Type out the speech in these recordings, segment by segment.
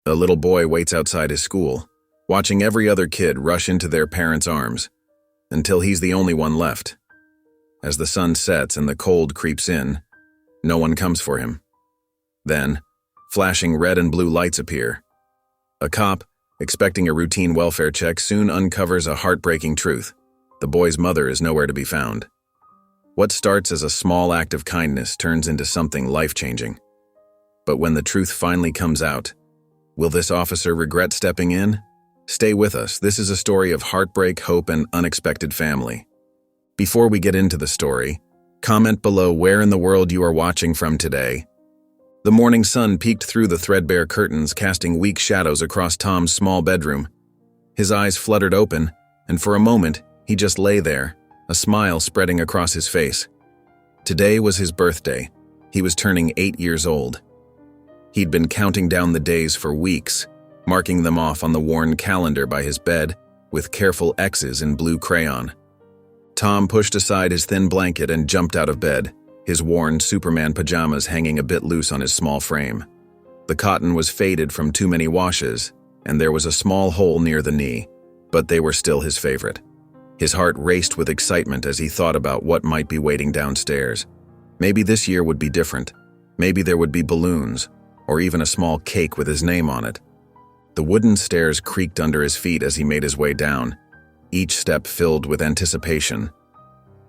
A little boy waits outside his school, watching every other kid rush into their parents' arms, until he's the only one left. As the sun sets and the cold creeps in, no one comes for him. Then, flashing red and blue lights appear. A cop, expecting a routine welfare check, soon uncovers a heartbreaking truth. The boy's mother is nowhere to be found. What starts as a small act of kindness turns into something life-changing. But when the truth finally comes out, will this officer regret stepping in? Stay with us. This is a story of heartbreak, hope, and unexpected family. Before we get into the story, comment below where in the world you are watching from today. The morning sun peeked through the threadbare curtains, casting weak shadows across Tom's small bedroom. His eyes fluttered open, and for a moment, he just lay there, a smile spreading across his face. Today was his birthday. He was turning 8 years old. He'd been counting down the days for weeks, marking them off on the worn calendar by his bed with careful X's in blue crayon. Tom pushed aside his thin blanket and jumped out of bed, his worn Superman pajamas hanging a bit loose on his small frame. The cotton was faded from too many washes, and there was a small hole near the knee, but they were still his favorite. His heart raced with excitement as he thought about what might be waiting downstairs. Maybe this year would be different. Maybe there would be balloons, or even a small cake with his name on it. The wooden stairs creaked under his feet as he made his way down, each step filled with anticipation.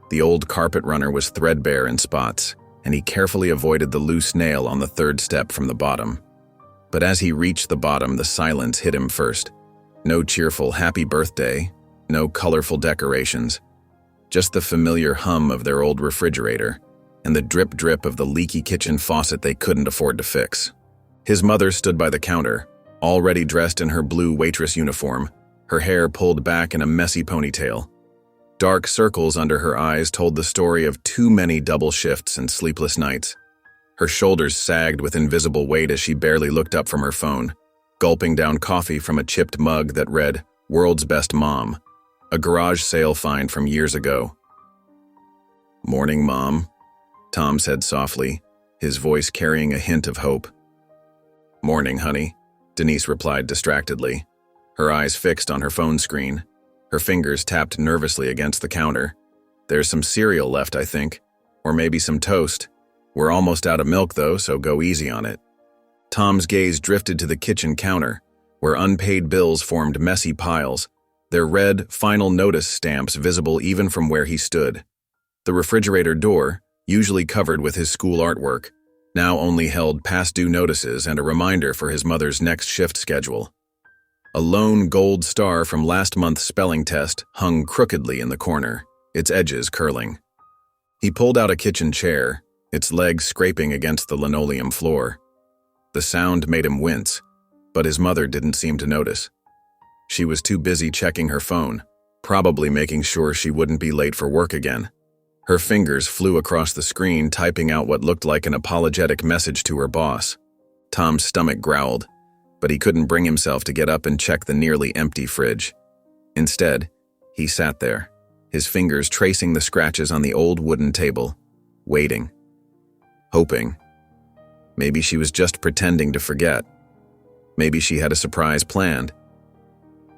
The old carpet runner was threadbare in spots, and he carefully avoided the loose nail on the third step from the bottom. But as he reached the bottom, the silence hit him first. No cheerful happy birthday, no colorful decorations, just the familiar hum of their old refrigerator and the drip-drip of the leaky kitchen faucet they couldn't afford to fix. His mother stood by the counter, already dressed in her blue waitress uniform, her hair pulled back in a messy ponytail. Dark circles under her eyes told the story of too many double shifts and sleepless nights. Her shoulders sagged with invisible weight as she barely looked up from her phone, gulping down coffee from a chipped mug that read, "World's Best Mom," a garage sale find from years ago. "Morning, Mom," Tom said softly, his voice carrying a hint of hope. "Morning, honey," Denise replied distractedly, her eyes fixed on her phone screen. Her fingers tapped nervously against the counter. "There's some cereal left, I think. Or maybe some toast. We're almost out of milk, though, so go easy on it." Tom's gaze drifted to the kitchen counter, where unpaid bills formed messy piles, their red final notice stamps visible even from where he stood. The refrigerator door, usually covered with his school artwork, now only held past due notices and a reminder for his mother's next shift schedule. A lone gold star from last month's spelling test hung crookedly in the corner, its edges curling. He pulled out a kitchen chair, its legs scraping against the linoleum floor. The sound made him wince, but his mother didn't seem to notice. She was too busy checking her phone, probably making sure she wouldn't be late for work again. Her fingers flew across the screen, typing out what looked like an apologetic message to her boss. Tom's stomach growled, but he couldn't bring himself to get up and check the nearly empty fridge. Instead, he sat there, his fingers tracing the scratches on the old wooden table, waiting, hoping. Maybe she was just pretending to forget. Maybe she had a surprise planned.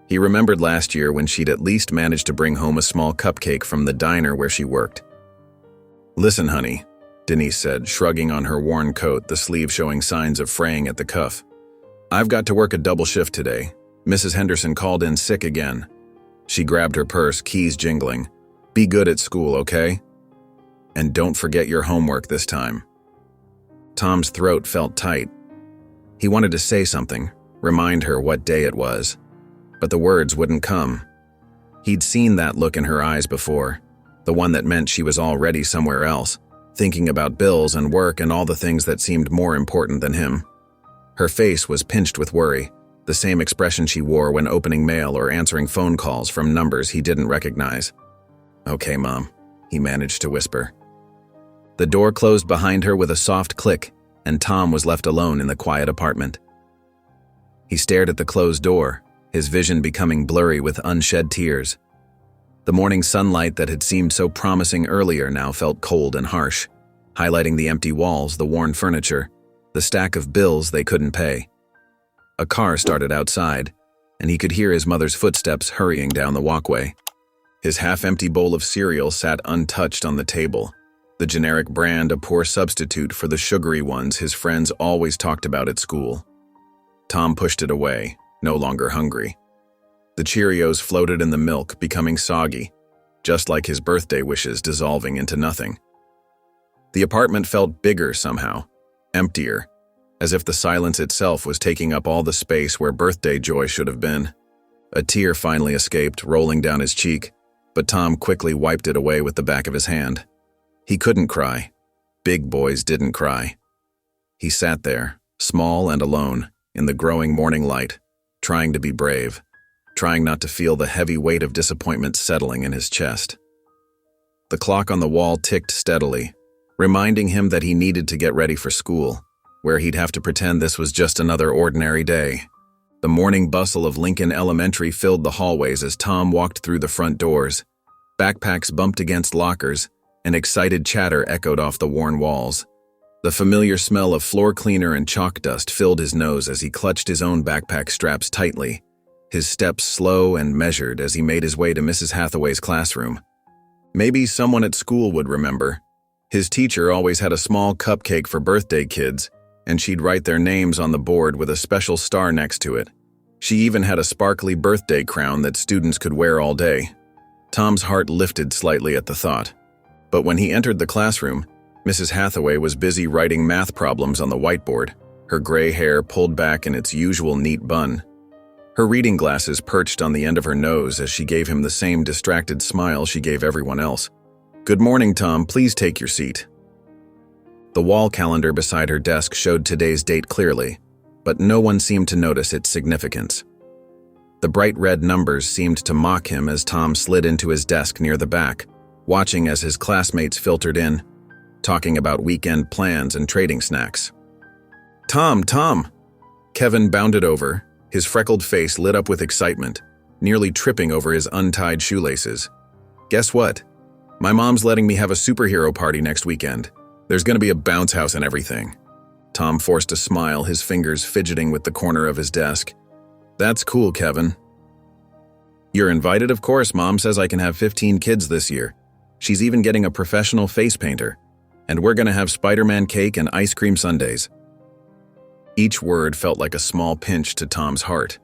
He remembered last year when she'd at least managed to bring home a small cupcake from the diner where she worked. "Listen, honey," Denise said, shrugging on her worn coat, the sleeve showing signs of fraying at the cuff. "I've got to work a double shift today. Mrs. Henderson called in sick again." She grabbed her purse, keys jingling. "Be good at school, okay? And don't forget your homework this time." Tom's throat felt tight. He wanted to say something, remind her what day it was, but the words wouldn't come. He'd seen that look in her eyes before, the one that meant she was already somewhere else, thinking about bills and work and all the things that seemed more important than him. Her face was pinched with worry, the same expression she wore when opening mail or answering phone calls from numbers he didn't recognize. "Okay, Mom," he managed to whisper. The door closed behind her with a soft click, and Tom was left alone in the quiet apartment. He stared at the closed door, his vision becoming blurry with unshed tears. The morning sunlight that had seemed so promising earlier now felt cold and harsh, highlighting the empty walls, the worn furniture, the stack of bills they couldn't pay. A car started outside, and he could hear his mother's footsteps hurrying down the walkway. His half-empty bowl of cereal sat untouched on the table, the generic brand a poor substitute for the sugary ones his friends always talked about at school. Tom pushed it away, no longer hungry. The Cheerios floated in the milk, becoming soggy, just like his birthday wishes dissolving into nothing. The apartment felt bigger somehow, emptier, as if the silence itself was taking up all the space where birthday joy should have been. A tear finally escaped, rolling down his cheek, but Tom quickly wiped it away with the back of his hand. He couldn't cry. Big boys didn't cry. He sat there, small and alone, in the growing morning light, trying to be brave, trying not to feel the heavy weight of disappointment settling in his chest. The clock on the wall ticked steadily, reminding him that he needed to get ready for school, where he'd have to pretend this was just another ordinary day. The morning bustle of Lincoln Elementary filled the hallways as Tom walked through the front doors. Backpacks bumped against lockers, and excited chatter echoed off the worn walls. The familiar smell of floor cleaner and chalk dust filled his nose as he clutched his own backpack straps tightly, his steps slow and measured as he made his way to Mrs. Hathaway's classroom. Maybe someone at school would remember. His teacher always had a small cupcake for birthday kids, and she'd write their names on the board with a special star next to it. She even had a sparkly birthday crown that students could wear all day. Tom's heart lifted slightly at the thought. But when he entered the classroom, Mrs. Hathaway was busy writing math problems on the whiteboard, her gray hair pulled back in its usual neat bun. Her reading glasses perched on the end of her nose as she gave him the same distracted smile she gave everyone else. "Good morning, Tom. Please take your seat." The wall calendar beside her desk showed today's date clearly, but no one seemed to notice its significance. The bright red numbers seemed to mock him as Tom slid into his desk near the back, watching as his classmates filtered in, talking about weekend plans and trading snacks. Tom! Kevin bounded over, his freckled face lit up with excitement, nearly tripping over his untied shoelaces. "Guess what? My mom's letting me have a superhero party next weekend. There's gonna be a bounce house and everything." Tom forced a smile, his fingers fidgeting with the corner of his desk. "That's cool, Kevin." "You're invited, of course. Mom says I can have 15 kids this year. She's even getting a professional face painter. And we're gonna have Spider-Man cake and ice cream sundaes." Each word felt like a small pinch to Tom's heart.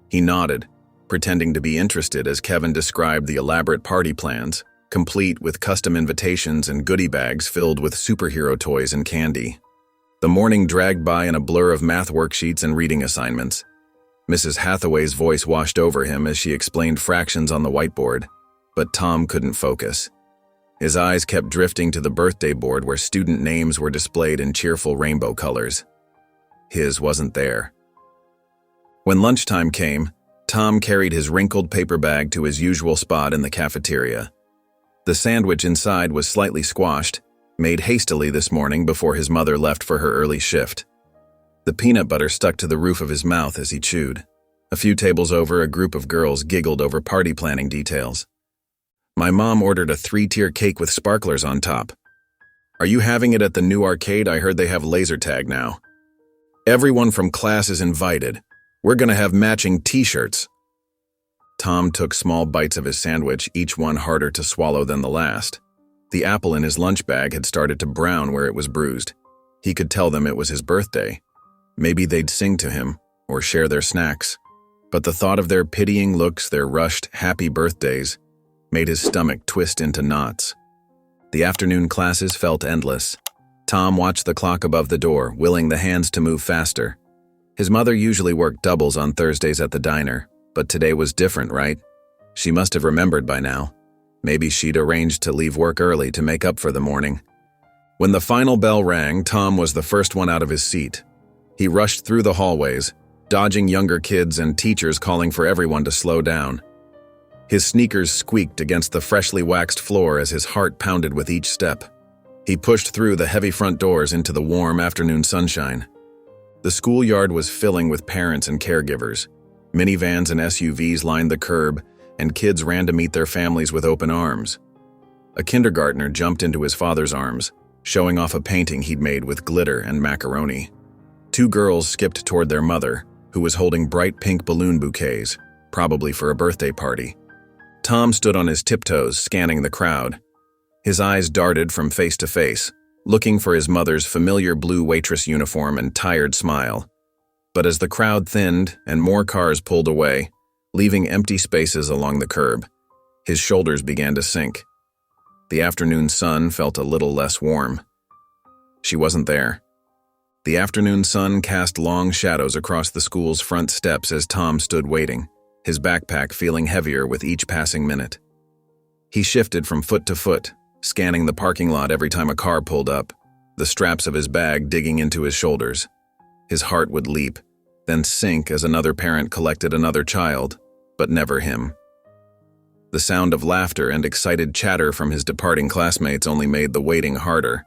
He nodded, pretending to be interested as Kevin described the elaborate party plans, complete with custom invitations and goodie bags filled with superhero toys and candy. The morning dragged by in a blur of math worksheets and reading assignments. Mrs. Hathaway's voice washed over him as she explained fractions on the whiteboard, but Tom couldn't focus. His eyes kept drifting to the birthday board where student names were displayed in cheerful rainbow colors. His wasn't there. When lunchtime came, Tom carried his wrinkled paper bag to his usual spot in the cafeteria. The sandwich inside was slightly squashed, made hastily this morning before his mother left for her early shift. The peanut butter stuck to the roof of his mouth as he chewed. A few tables over, a group of girls giggled over party planning details. "My mom ordered a 3-tier cake with sparklers on top. Are you having it at the new arcade? I heard they have laser tag now. Everyone from class is invited. We're gonna have matching t-shirts." Tom took small bites of his sandwich, each one harder to swallow than the last. The apple in his lunch bag had started to brown where it was bruised. He could tell them it was his birthday. Maybe they'd sing to him, or share their snacks. But the thought of their pitying looks, their rushed, happy birthdays, made his stomach twist into knots. The afternoon classes felt endless. Tom watched the clock above the door, willing the hands to move faster. His mother usually worked doubles on Thursdays at the diner, but today was different, right? She must have remembered by now. Maybe she'd arranged to leave work early to make up for the morning. When the final bell rang, Tom was the first one out of his seat. He rushed through the hallways, dodging younger kids and teachers calling for everyone to slow down. His sneakers squeaked against the freshly waxed floor as his heart pounded with each step. He pushed through the heavy front doors into the warm afternoon sunshine. The schoolyard was filling with parents and caregivers. Minivans and SUVs lined the curb, and kids ran to meet their families with open arms. A kindergartner jumped into his father's arms, showing off a painting he'd made with glitter and macaroni. 2 girls skipped toward their mother, who was holding bright pink balloon bouquets, probably for a birthday party. Tom stood on his tiptoes, scanning the crowd. His eyes darted from face to face, looking for his mother's familiar blue waitress uniform and tired smile. But as the crowd thinned and more cars pulled away, leaving empty spaces along the curb, his shoulders began to sink. The afternoon sun felt a little less warm. She wasn't there. The afternoon sun cast long shadows across the school's front steps as Tom stood waiting, his backpack feeling heavier with each passing minute. He shifted from foot to foot, scanning the parking lot every time a car pulled up, the straps of his bag digging into his shoulders. His heart would leap, then sink as another parent collected another child, but never him. The sound of laughter and excited chatter from his departing classmates only made the waiting harder.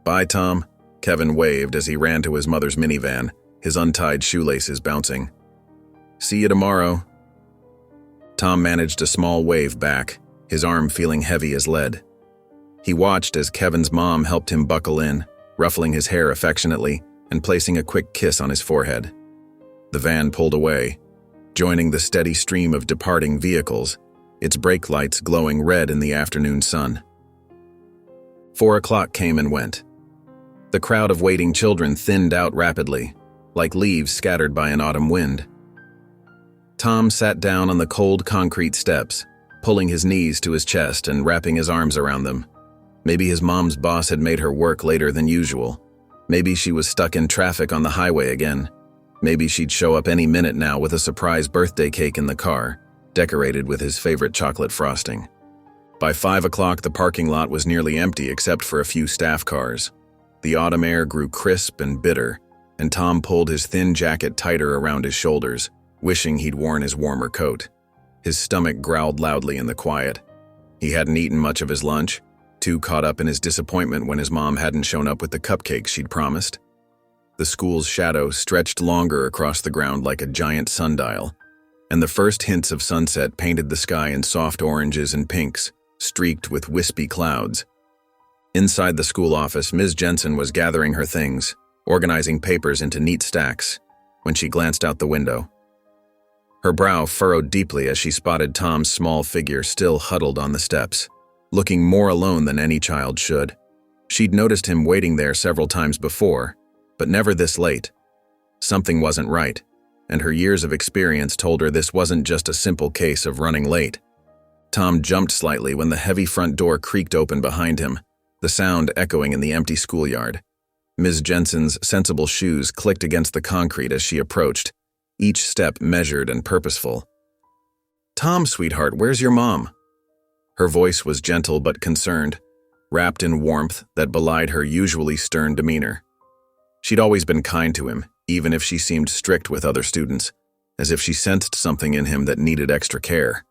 "Bye, Tom," Kevin waved as he ran to his mother's minivan, his untied shoelaces bouncing. "See you tomorrow." Tom managed a small wave back, his arm feeling heavy as lead. He watched as Kevin's mom helped him buckle in, ruffling his hair affectionately and placing a quick kiss on his forehead. The van pulled away, joining the steady stream of departing vehicles, its brake lights glowing red in the afternoon sun. 4 o'clock came and went. The crowd of waiting children thinned out rapidly, like leaves scattered by an autumn wind. Tom sat down on the cold concrete steps, pulling his knees to his chest and wrapping his arms around them. Maybe his mom's boss had made her work later than usual. Maybe she was stuck in traffic on the highway again. Maybe she'd show up any minute now with a surprise birthday cake in the car, decorated with his favorite chocolate frosting. By 5 o'clock, the parking lot was nearly empty except for a few staff cars. The autumn air grew crisp and bitter, and Tom pulled his thin jacket tighter around his shoulders, wishing he'd worn his warmer coat. His stomach growled loudly in the quiet. He hadn't eaten much of his lunch, too caught up in his disappointment when his mom hadn't shown up with the cupcakes she'd promised. The school's shadow stretched longer across the ground like a giant sundial, and the first hints of sunset painted the sky in soft oranges and pinks, streaked with wispy clouds. Inside the school office, Ms. Jensen was gathering her things, organizing papers into neat stacks, when she glanced out the window. Her brow furrowed deeply as she spotted Tom's small figure still huddled on the steps, looking more alone than any child should. She'd noticed him waiting there several times before, but never this late. Something wasn't right, and her years of experience told her this wasn't just a simple case of running late. Tom jumped slightly when the heavy front door creaked open behind him, the sound echoing in the empty schoolyard. Ms. Jensen's sensible shoes clicked against the concrete as she approached, each step measured and purposeful. "Tom, sweetheart, where's your mom?" Her voice was gentle but concerned, wrapped in warmth that belied her usually stern demeanor. She'd always been kind to him, even if she seemed strict with other students, as if she sensed something in him that needed extra care.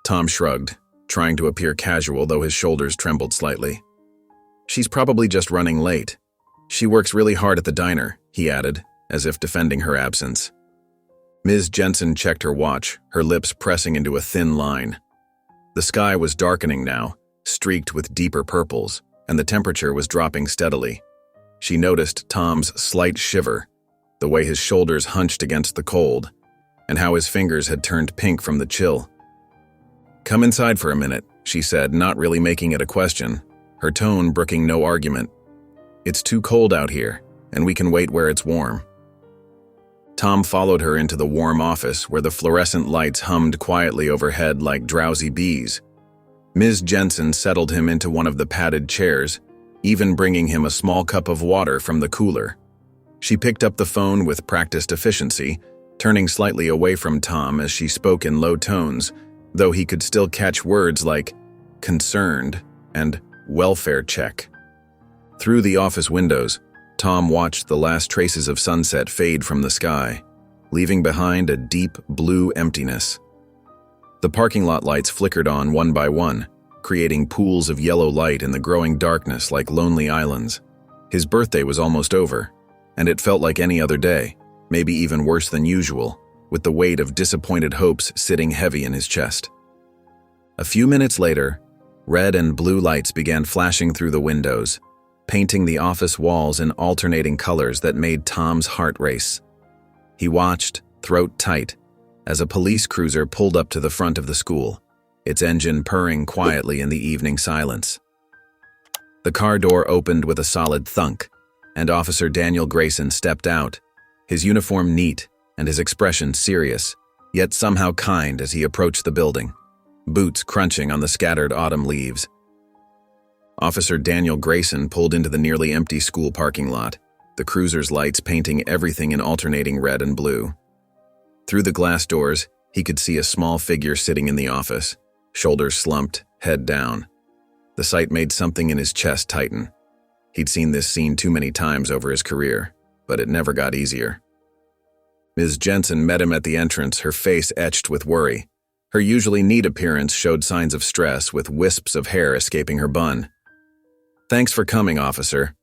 Tom shrugged, trying to appear casual though his shoulders trembled slightly. "She's probably just running late. She works really hard at the diner," he added, as if defending her absence. Ms. Jensen checked her watch, her lips pressing into a thin line. The sky was darkening now, streaked with deeper purples, and the temperature was dropping steadily. She noticed Tom's slight shiver, the way his shoulders hunched against the cold, and how his fingers had turned pink from the chill. "Come inside for a minute," she said, not really making it a question, her tone brooking no argument. "It's too cold out here, and we can wait where it's warm." Tom followed her into the warm office where the fluorescent lights hummed quietly overhead like drowsy bees. Ms. Jensen settled him into one of the padded chairs, even bringing him a small cup of water from the cooler. She picked up the phone with practiced efficiency, turning slightly away from Tom as she spoke in low tones, though he could still catch words like concerned and welfare check. Through the office windows, Tom watched the last traces of sunset fade from the sky, leaving behind a deep blue emptiness. The parking lot lights flickered on one by one, creating pools of yellow light in the growing darkness like lonely islands. His birthday was almost over, and it felt like any other day, maybe even worse than usual, with the weight of disappointed hopes sitting heavy in his chest. A few minutes later, red and blue lights began flashing through the windows, painting the office walls in alternating colors that made Tom's heart race. He watched, throat tight, as a police cruiser pulled up to the front of the school, its engine purring quietly in the evening silence. The car door opened with a solid thunk, and Officer Daniel Grayson stepped out, his uniform neat and his expression serious, yet somehow kind as he approached the building, boots crunching on the scattered autumn leaves. Officer Daniel Grayson pulled into the nearly empty school parking lot, the cruiser's lights painting everything in alternating red and blue. Through the glass doors, he could see a small figure sitting in the office, shoulders slumped, head down. The sight made something in his chest tighten. He'd seen this scene too many times over his career, but it never got easier. Ms. Jensen met him at the entrance, her face etched with worry. Her usually neat appearance showed signs of stress, with wisps of hair escaping her bun. "Thanks for coming, officer.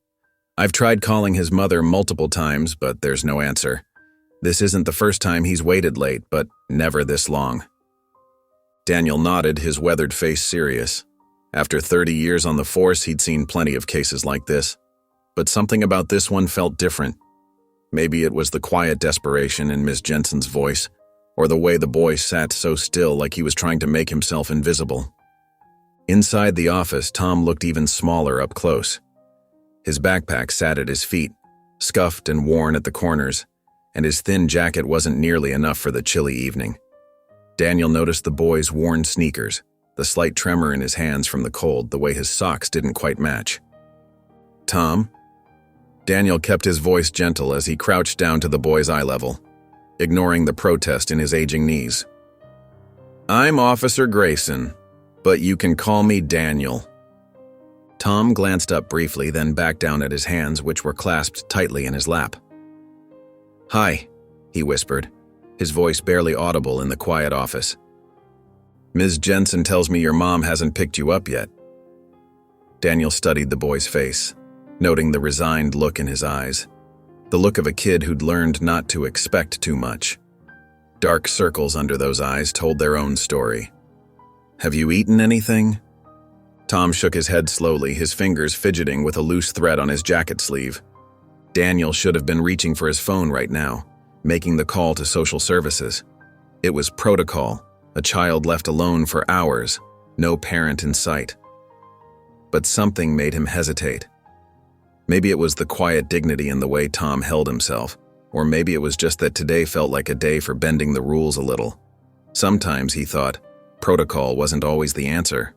I've tried calling his mother multiple times, but there's no answer. This isn't the first time he's waited late, but never this long." Daniel nodded, his weathered face serious. After 30 years on the force, he'd seen plenty of cases like this. But something about this one felt different. Maybe it was the quiet desperation in Miss Jensen's voice, or the way the boy sat so still like he was trying to make himself invisible. Inside the office, Tom looked even smaller up close. His backpack sat at his feet, scuffed and worn at the corners, and his thin jacket wasn't nearly enough for the chilly evening. Daniel noticed the boy's worn sneakers, the slight tremor in his hands from the cold, the way his socks didn't quite match. "Tom?" Daniel kept his voice gentle as he crouched down to the boy's eye level, ignoring the protest in his aging knees. "I'm Officer Grayson, but you can call me Daniel." Tom glanced up briefly, then back down at his hands, which were clasped tightly in his lap. "Hi," he whispered, his voice barely audible in the quiet office. "Ms. Jensen tells me your mom hasn't picked you up yet." Daniel studied the boy's face, noting the resigned look in his eyes, the look of a kid who'd learned not to expect too much. Dark circles under those eyes told their own story. "Have you eaten anything?" Tom shook his head slowly, his fingers fidgeting with a loose thread on his jacket sleeve. Daniel should have been reaching for his phone right now, making the call to social services. It was protocol, a child left alone for hours, no parent in sight. But something made him hesitate. Maybe it was the quiet dignity in the way Tom held himself, or maybe it was just that today felt like a day for bending the rules a little. Sometimes, he thought, protocol wasn't always the answer.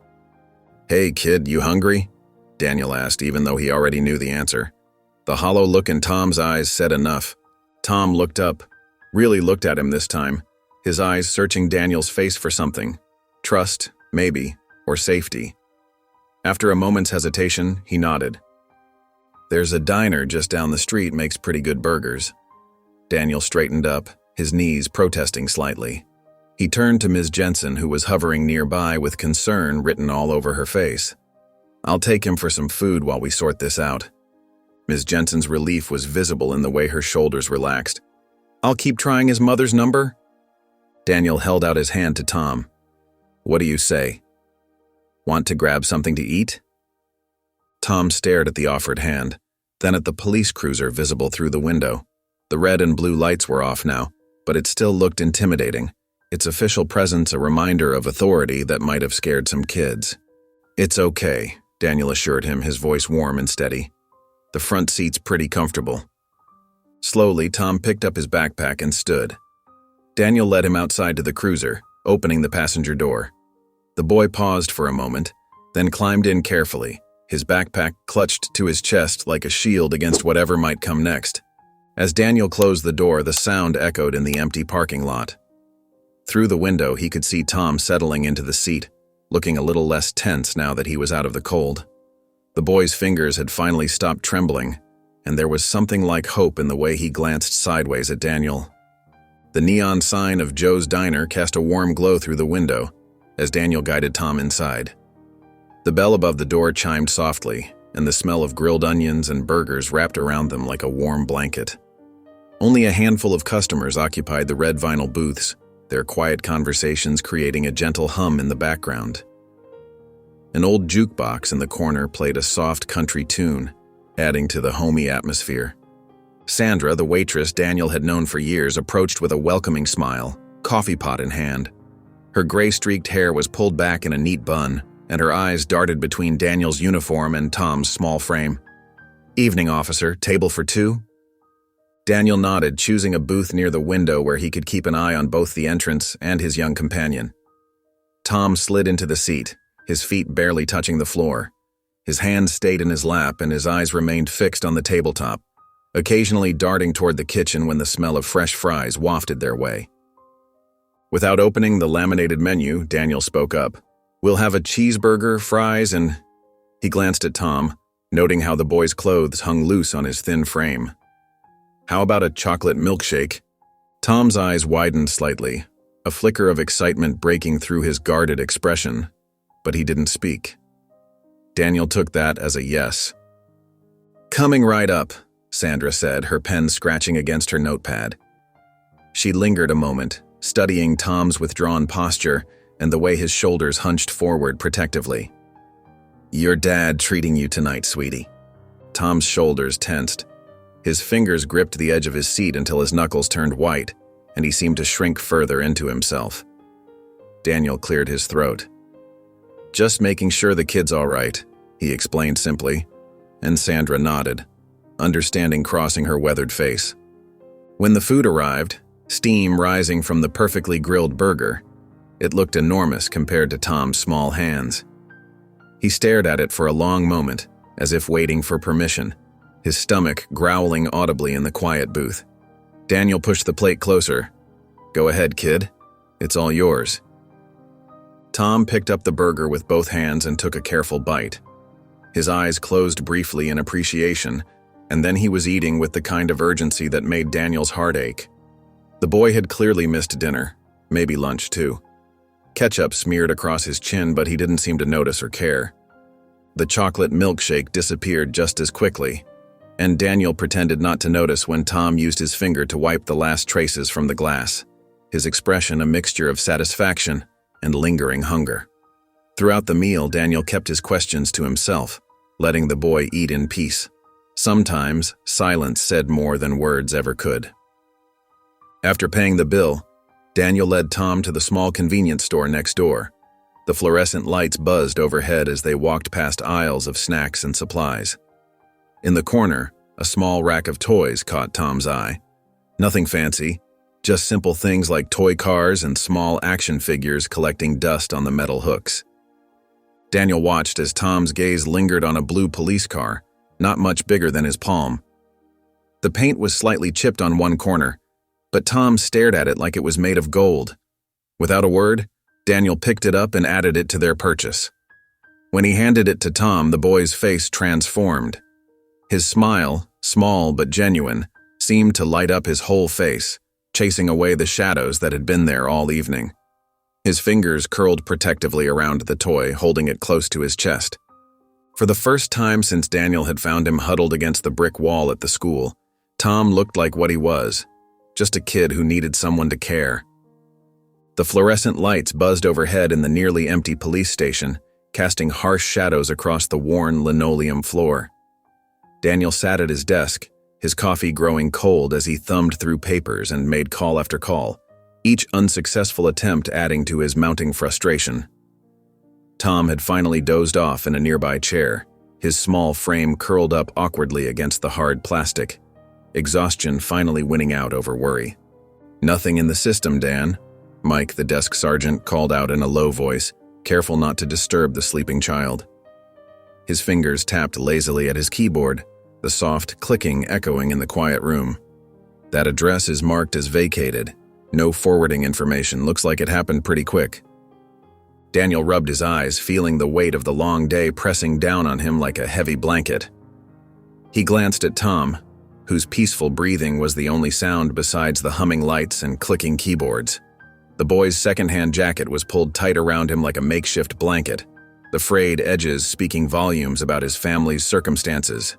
"Hey kid, you hungry?" Daniel asked, even though he already knew the answer. The hollow look in Tom's eyes said enough. Tom looked up, really looked at him this time, his eyes searching Daniel's face for something. Trust, maybe, or safety. After a moment's hesitation, he nodded. "There's a diner just down the street makes pretty good burgers." Daniel straightened up, his knees protesting slightly. He turned to Ms. Jensen, who was hovering nearby with concern written all over her face. "I'll take him for some food while we sort this out." Ms. Jensen's relief was visible in the way her shoulders relaxed. "I'll keep trying his mother's number?" Daniel held out his hand to Tom. "What do you say? Want to grab something to eat?" Tom stared at the offered hand, then at the police cruiser visible through the window. The red and blue lights were off now, but it still looked intimidating, its official presence a reminder of authority that might have scared some kids. "It's okay," Daniel assured him, his voice warm and steady. "The front seat's pretty comfortable." Slowly, Tom picked up his backpack and stood. Daniel led him outside to the cruiser, opening the passenger door. The boy paused for a moment, then climbed in carefully, his backpack clutched to his chest like a shield against whatever might come next. As Daniel closed the door, the sound echoed in the empty parking lot. Through the window, he could see Tom settling into the seat, looking a little less tense now that he was out of the cold. The boy's fingers had finally stopped trembling, and there was something like hope in the way he glanced sideways at Daniel. The neon sign of Joe's Diner cast a warm glow through the window as Daniel guided Tom inside. The bell above the door chimed softly, and the smell of grilled onions and burgers wrapped around them like a warm blanket. Only a handful of customers occupied the red vinyl booths, their quiet conversations creating a gentle hum in the background. An old jukebox in the corner played a soft country tune, adding to the homey atmosphere. Sandra, the waitress Daniel had known for years, approached with a welcoming smile, coffee pot in hand. Her gray-streaked hair was pulled back in a neat bun, and her eyes darted between Daniel's uniform and Tom's small frame. "Evening, officer. Table for two?" Daniel nodded, choosing a booth near the window where he could keep an eye on both the entrance and his young companion. Tom slid into the seat, his feet barely touching the floor. His hands stayed in his lap and his eyes remained fixed on the tabletop, occasionally darting toward the kitchen when the smell of fresh fries wafted their way. Without opening the laminated menu, Daniel spoke up. "We'll have a cheeseburger, fries, and—" He glanced at Tom, noting how the boy's clothes hung loose on his thin frame. "How about a chocolate milkshake?" Tom's eyes widened slightly, a flicker of excitement breaking through his guarded expression, but he didn't speak. Daniel took that as a yes. "Coming right up," Sandra said, her pen scratching against her notepad. She lingered a moment, studying Tom's withdrawn posture and the way his shoulders hunched forward protectively. "Your dad treating you tonight, sweetie." Tom's shoulders tensed. His fingers gripped the edge of his seat until his knuckles turned white, and he seemed to shrink further into himself. Daniel cleared his throat. "Just making sure the kid's all right," he explained simply, and Sandra nodded, understanding crossing her weathered face. When the food arrived, steam rising from the perfectly grilled burger, it looked enormous compared to Tom's small hands. He stared at it for a long moment, as if waiting for permission, his stomach growling audibly in the quiet booth. Daniel pushed the plate closer. "Go ahead, kid. It's all yours." Tom picked up the burger with both hands and took a careful bite. His eyes closed briefly in appreciation, and then he was eating with the kind of urgency that made Daniel's heart ache. The boy had clearly missed dinner, maybe lunch too. Ketchup smeared across his chin, but he didn't seem to notice or care. The chocolate milkshake disappeared just as quickly, and Daniel pretended not to notice when Tom used his finger to wipe the last traces from the glass, his expression a mixture of satisfaction and lingering hunger. Throughout the meal, Daniel kept his questions to himself, letting the boy eat in peace. Sometimes, silence said more than words ever could. After paying the bill, Daniel led Tom to the small convenience store next door. The fluorescent lights buzzed overhead as they walked past aisles of snacks and supplies. In the corner, a small rack of toys caught Tom's eye. Nothing fancy, just simple things like toy cars and small action figures collecting dust on the metal hooks. Daniel watched as Tom's gaze lingered on a blue police car, not much bigger than his palm. The paint was slightly chipped on one corner, but Tom stared at it like it was made of gold. Without a word, Daniel picked it up and added it to their purchase. When he handed it to Tom, the boy's face transformed. His smile, small but genuine, seemed to light up his whole face, chasing away the shadows that had been there all evening. His fingers curled protectively around the toy, holding it close to his chest. For the first time since Daniel had found him huddled against the brick wall at the school, Tom looked like what he was, just a kid who needed someone to care. The fluorescent lights buzzed overhead in the nearly empty police station, casting harsh shadows across the worn linoleum floor. Daniel sat at his desk, his coffee growing cold as he thumbed through papers and made call after call, each unsuccessful attempt adding to his mounting frustration. Tom had finally dozed off in a nearby chair, his small frame curled up awkwardly against the hard plastic, exhaustion finally winning out over worry. "Nothing in the system, Dan," Mike, the desk sergeant, called out in a low voice, careful not to disturb the sleeping child. His fingers tapped lazily at his keyboard, the soft clicking echoing in the quiet room. "That address is marked as vacated. No forwarding information. Looks like it happened pretty quick." Daniel rubbed his eyes, feeling the weight of the long day pressing down on him like a heavy blanket. He glanced at Tom, whose peaceful breathing was the only sound besides the humming lights and clicking keyboards. The boy's second-hand jacket was pulled tight around him like a makeshift blanket, the frayed edges speaking volumes about his family's circumstances.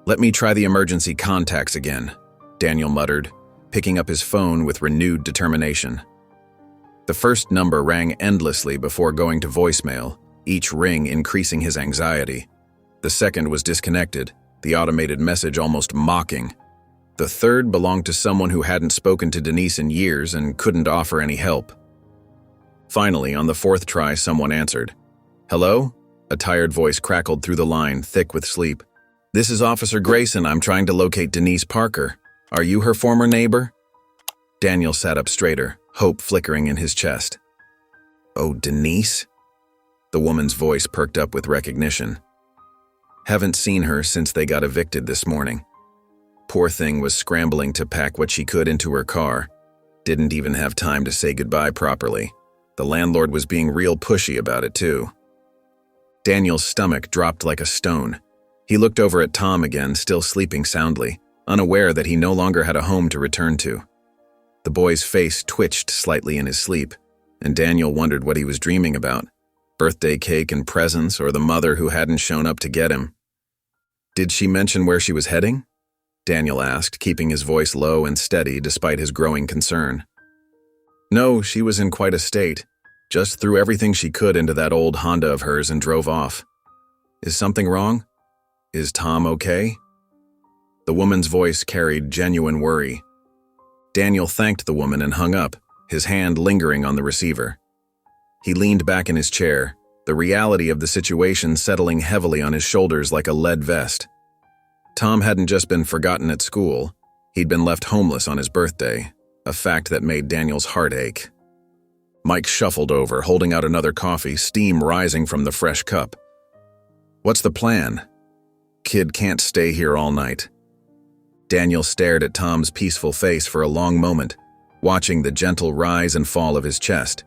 "Let me try the emergency contacts again," Daniel muttered, picking up his phone with renewed determination. The first number rang endlessly before going to voicemail, each ring increasing his anxiety. The second was disconnected, the automated message almost mocking, The third belonged to someone who hadn't spoken to Denise in years and couldn't offer any help. Finally, on the fourth try, someone answered. "Hello?" A tired voice crackled through the line, thick with sleep. "This is Officer Grayson. I'm trying to locate Denise Parker. Are you her former neighbor?" Daniel sat up straighter, hope flickering in his chest. "Oh, Denise?" The woman's voice perked up with recognition. "Haven't seen her since they got evicted this morning. Poor thing was scrambling to pack what she could into her car. Didn't even have time to say goodbye properly. The landlord was being real pushy about it, too." Daniel's stomach dropped like a stone. He looked over at Tom again, still sleeping soundly, unaware that he no longer had a home to return to. The boy's face twitched slightly in his sleep, and Daniel wondered what he was dreaming about. Birthday cake and presents, or the mother who hadn't shown up to get him. "Did she mention where she was heading?" Daniel asked, keeping his voice low and steady despite his growing concern. "No, she was in quite a state. Just threw everything she could into that old Honda of hers and drove off. Is something wrong? Is Tom okay?" The woman's voice carried genuine worry. Daniel thanked the woman and hung up, his hand lingering on the receiver. He leaned back in his chair, the reality of the situation settling heavily on his shoulders like a lead vest. Tom hadn't just been forgotten at school, he'd been left homeless on his birthday, a fact that made Daniel's heart ache. Mike shuffled over, holding out another coffee, steam rising from the fresh cup. "What's the plan? Kid can't stay here all night." Daniel stared at Tom's peaceful face for a long moment, watching the gentle rise and fall of his chest.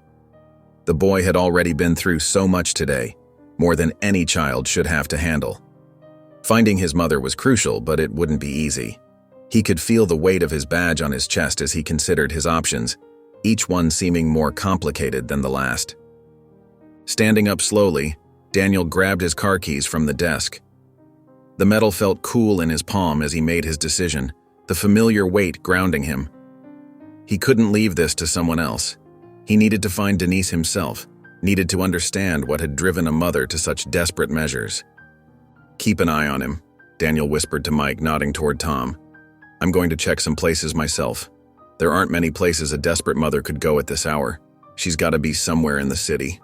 The boy had already been through so much today, more than any child should have to handle. Finding his mother was crucial, but it wouldn't be easy. He could feel the weight of his badge on his chest as he considered his options, each one seeming more complicated than the last. Standing up slowly, Daniel grabbed his car keys from the desk. The metal felt cool in his palm as he made his decision, the familiar weight grounding him. He couldn't leave this to someone else. He needed to find Denise himself, needed to understand what had driven a mother to such desperate measures. "Keep an eye on him," Daniel whispered to Mike, nodding toward Tom. "I'm going to check some places myself. There aren't many places a desperate mother could go at this hour. She's got to be somewhere in the city."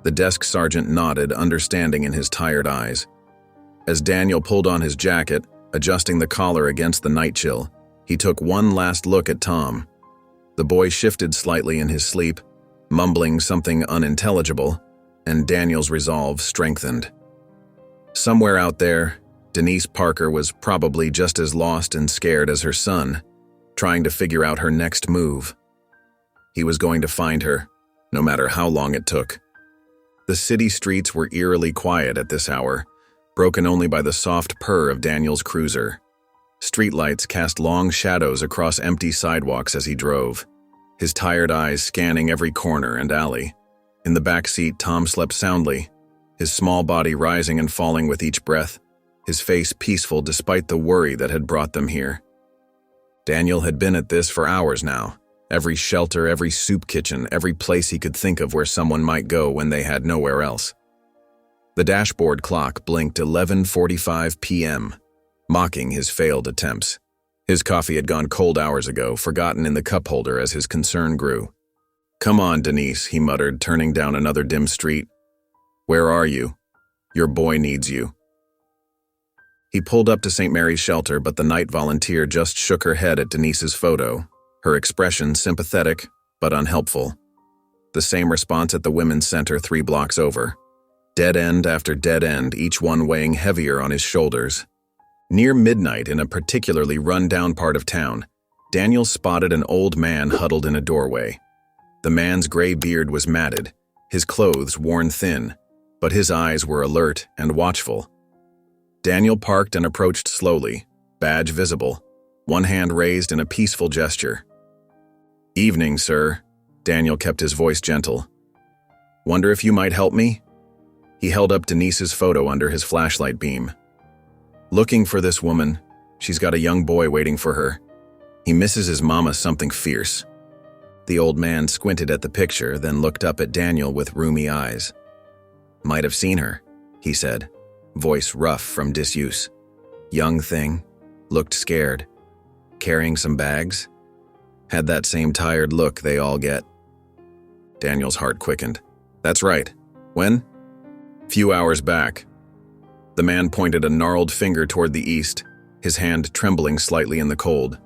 The desk sergeant nodded, understanding in his tired eyes. As Daniel pulled on his jacket, adjusting the collar against the night chill, he took one last look at Tom. The boy shifted slightly in his sleep, mumbling something unintelligible, and Daniel's resolve strengthened. Somewhere out there, Denise Parker was probably just as lost and scared as her son, trying to figure out her next move. He was going to find her, no matter how long it took. The city streets were eerily quiet at this hour, broken only by the soft purr of Daniel's cruiser. Streetlights cast long shadows across empty sidewalks as he drove, his tired eyes scanning every corner and alley. In the back seat, Tom slept soundly, his small body rising and falling with each breath, his face peaceful despite the worry that had brought them here. Daniel had been at this for hours now, every shelter, every soup kitchen, every place he could think of where someone might go when they had nowhere else. The dashboard clock blinked 11:45 p.m., mocking his failed attempts. His coffee had gone cold hours ago, forgotten in the cup holder as his concern grew. "Come on, Denise," he muttered, turning down another dim street. "Where are you? Your boy needs you." He pulled up to St. Mary's Shelter, but the night volunteer just shook her head at Denise's photo, her expression sympathetic but unhelpful. The same response at the Women's Center 3 blocks over. Dead end after dead end, each one weighing heavier on his shoulders. Near midnight in a particularly run-down part of town, Daniel spotted an old man huddled in a doorway. The man's gray beard was matted, his clothes worn thin, but his eyes were alert and watchful. Daniel parked and approached slowly, badge visible, one hand raised in a peaceful gesture. "Evening, sir." Daniel kept his voice gentle. "Wonder if you might help me?" He held up Denise's photo under his flashlight beam. "Looking for this woman. She's got a young boy waiting for her. He misses his mama something fierce." The old man squinted at the picture, then looked up at Daniel with rheumy eyes. "Might have seen her," he said, voice rough from disuse. "Young thing, looked scared. Carrying some bags? Had that same tired look they all get. Daniel's heart quickened. That's right. When? Few hours back. The man pointed a gnarled finger toward the east, his hand trembling slightly in the cold.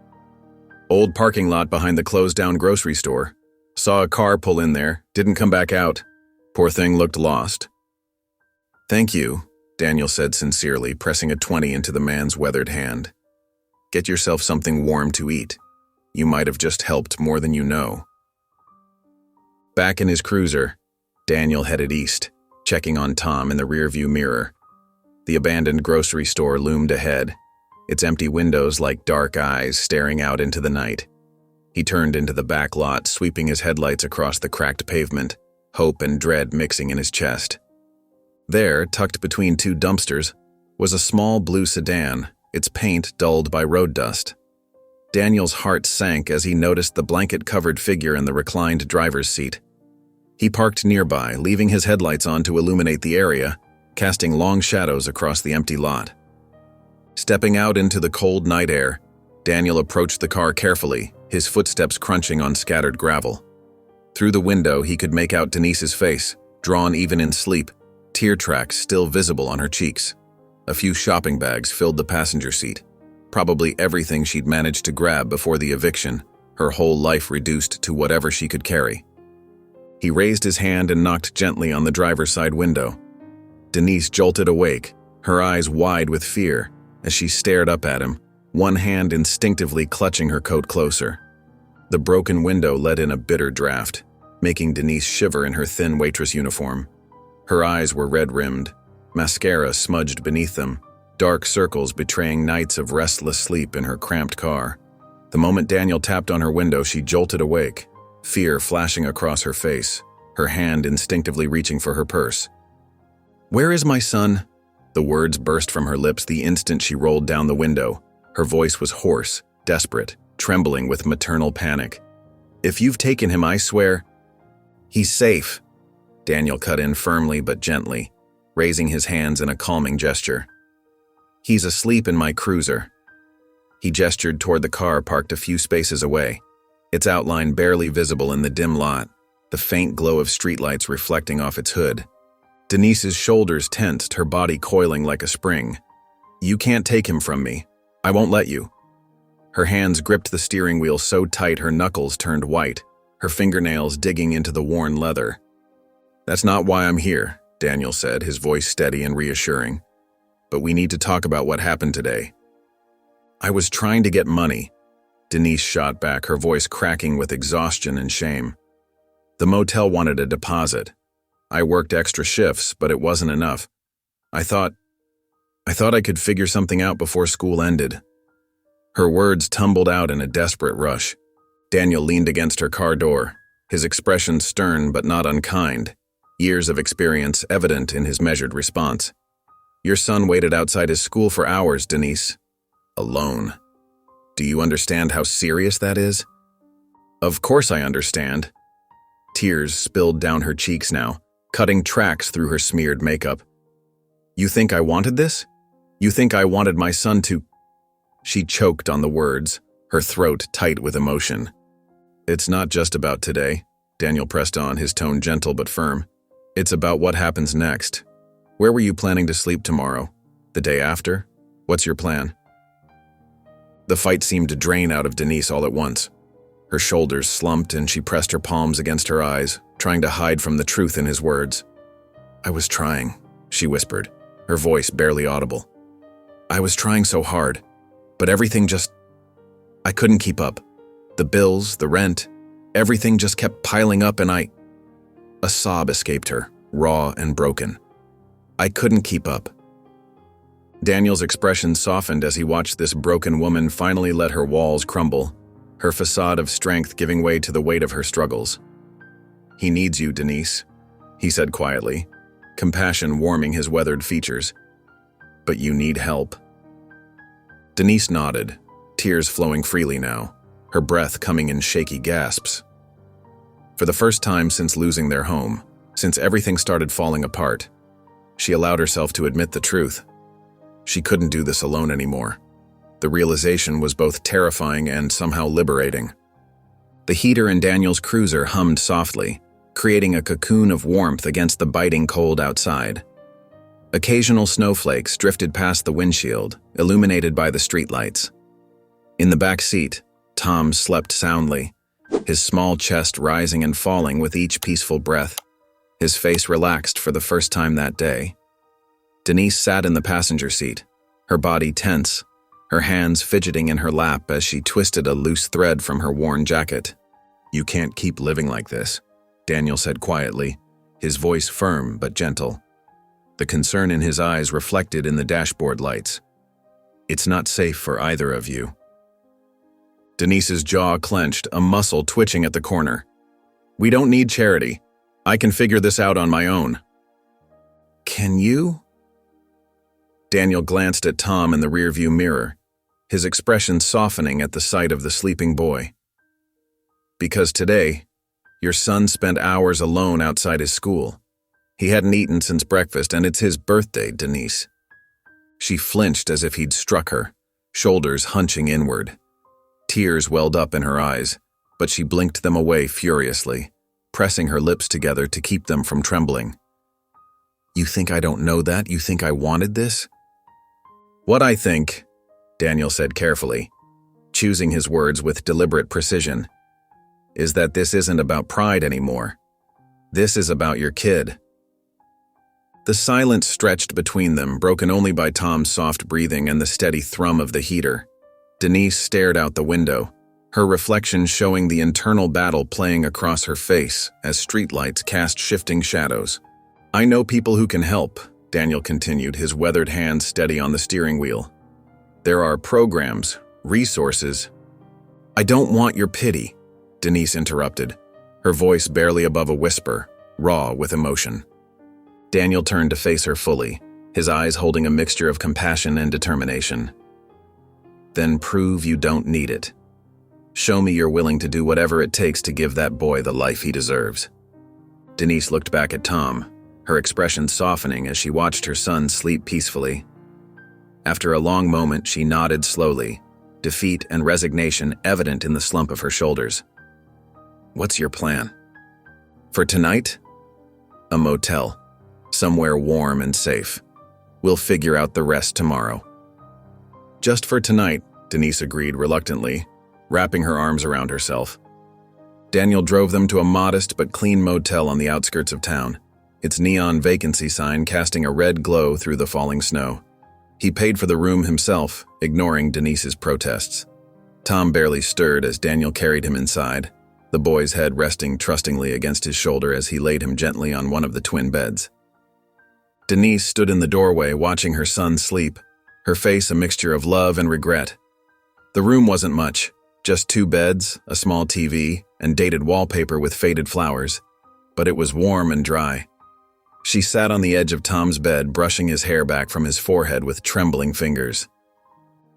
Old parking lot behind the closed-down grocery store. Saw a car pull in there, didn't come back out. Poor thing looked lost. Thank you, Daniel said sincerely, pressing a 20 into the man's weathered hand. Get yourself something warm to eat. You might have just helped more than you know. Back in his cruiser, Daniel headed east, checking on Tom in the rearview mirror. The abandoned grocery store loomed ahead, its empty windows like dark eyes staring out into the night. He turned into the back lot, sweeping his headlights across the cracked pavement, hope and dread mixing in his chest. There, tucked between two dumpsters, was a small blue sedan, its paint dulled by road dust. Daniel's heart sank as he noticed the blanket-covered figure in the reclined driver's seat. He parked nearby, leaving his headlights on to illuminate the area, casting long shadows across the empty lot. Stepping out into the cold night air, Daniel approached the car carefully, his footsteps crunching on scattered gravel. Through the window, he could make out Denise's face, drawn even in sleep, tear tracks still visible on her cheeks. A few shopping bags filled the passenger seat, probably everything she'd managed to grab before the eviction, her whole life reduced to whatever she could carry. He raised his hand and knocked gently on the driver's side window. Denise jolted awake, her eyes wide with fear, as she stared up at him, one hand instinctively clutching her coat closer. The broken window let in a bitter draft, making Denise shiver in her thin waitress uniform. Her eyes were red-rimmed, mascara smudged beneath them, dark circles betraying nights of restless sleep in her cramped car. The moment Daniel tapped on her window, she jolted awake, fear flashing across her face, her hand instinctively reaching for her purse. "Where is my son?" The words burst from her lips the instant she rolled down the window. Her voice was hoarse, desperate, trembling with maternal panic. "If you've taken him, I swear—" "He's safe," Daniel cut in firmly but gently, raising his hands in a calming gesture. "He's asleep in my cruiser." He gestured toward the car parked a few spaces away, its outline barely visible in the dim lot, the faint glow of streetlights reflecting off its hood. Denise's shoulders tensed, her body coiling like a spring. "You can't take him from me. I won't let you." Her hands gripped the steering wheel so tight her knuckles turned white, her fingernails digging into the worn leather. "That's not why I'm here," Daniel said, his voice steady and reassuring. "But we need to talk about what happened today." "I was trying to get money," Denise shot back, her voice cracking with exhaustion and shame. "The motel wanted a deposit. I worked extra shifts, but it wasn't enough. I thought I could figure something out before school ended." Her words tumbled out in a desperate rush. Daniel leaned against her car door, his expression stern but not unkind, years of experience evident in his measured response. "Your son waited outside his school for hours, Denise. Alone. Do you understand how serious that is?" "Of course I understand." Tears spilled down her cheeks now, cutting tracks through her smeared makeup. "You think I wanted this? You think I wanted my son to—" She choked on the words, her throat tight with emotion. "It's not just about today," Daniel pressed on, his tone gentle but firm. "It's about what happens next. Where were you planning to sleep tomorrow? The day after? What's your plan?" The fight seemed to drain out of Denise all at once. Her shoulders slumped and she pressed her palms against her eyes, trying to hide from the truth in his words. "I was trying," she whispered, her voice barely audible. "I was trying so hard, but everything I couldn't keep up. The bills, the rent, everything just kept piling up and A sob escaped her, raw and broken. "I couldn't keep up." Daniel's expression softened as he watched this broken woman finally let her walls crumble, her facade of strength giving way to the weight of her struggles. "He needs you, Denise," he said quietly, compassion warming his weathered features. "But you need help." Denise nodded, tears flowing freely now, her breath coming in shaky gasps. For the first time since losing their home, since everything started falling apart, she allowed herself to admit the truth. She couldn't do this alone anymore. The realization was both terrifying and somehow liberating. The heater in Daniel's cruiser hummed softly, creating a cocoon of warmth against the biting cold outside. Occasional snowflakes drifted past the windshield, illuminated by the streetlights. In the back seat, Tom slept soundly, his small chest rising and falling with each peaceful breath, his face relaxed for the first time that day. Denise sat in the passenger seat, her body tense, her hands fidgeting in her lap as she twisted a loose thread from her worn jacket. "You can't keep living like this," Daniel said quietly, his voice firm but gentle. The concern in his eyes reflected in the dashboard lights. "It's not safe for either of you." Denise's jaw clenched, a muscle twitching at the corner. "We don't need charity. I can figure this out on my own." "Can you?" Daniel glanced at Tom in the rearview mirror, his expression softening at the sight of the sleeping boy. "Because today, your son spent hours alone outside his school. He hadn't eaten since breakfast, and it's his birthday, Denise." She flinched as if he'd struck her, shoulders hunching inward. Tears welled up in her eyes, but she blinked them away furiously, pressing her lips together to keep them from trembling. "You think I don't know that? You think I wanted this?" "What I think," Daniel said carefully, choosing his words with deliberate precision, "is that this isn't about pride anymore. This is about your kid." The silence stretched between them, broken only by Tom's soft breathing and the steady thrum of the heater. Denise stared out the window, her reflection showing the internal battle playing across her face as streetlights cast shifting shadows. "I know people who can help," Daniel continued, his weathered hands steady on the steering wheel. "There are programs, resources." "I don't want your pity," Denise interrupted, her voice barely above a whisper, raw with emotion. Daniel turned to face her fully, his eyes holding a mixture of compassion and determination. "Then prove you don't need it. Show me you're willing to do whatever it takes to give that boy the life he deserves." Denise looked back at Tom, her expression softening as she watched her son sleep peacefully. After a long moment, she nodded slowly, defeat and resignation evident in the slump of her shoulders. "What's your plan?" "For tonight? A motel. Somewhere warm and safe. We'll figure out the rest tomorrow." "Just for tonight," Denise agreed reluctantly, wrapping her arms around herself. Daniel drove them to a modest but clean motel on the outskirts of town, its neon vacancy sign casting a red glow through the falling snow. He paid for the room himself, ignoring Denise's protests. Tom barely stirred as Daniel carried him inside, the boy's head resting trustingly against his shoulder as he laid him gently on one of the twin beds. Denise stood in the doorway watching her son sleep, her face a mixture of love and regret. The room wasn't much, just 2 beds, a small TV, and dated wallpaper with faded flowers, but it was warm and dry. She sat on the edge of Tom's bed, brushing his hair back from his forehead with trembling fingers.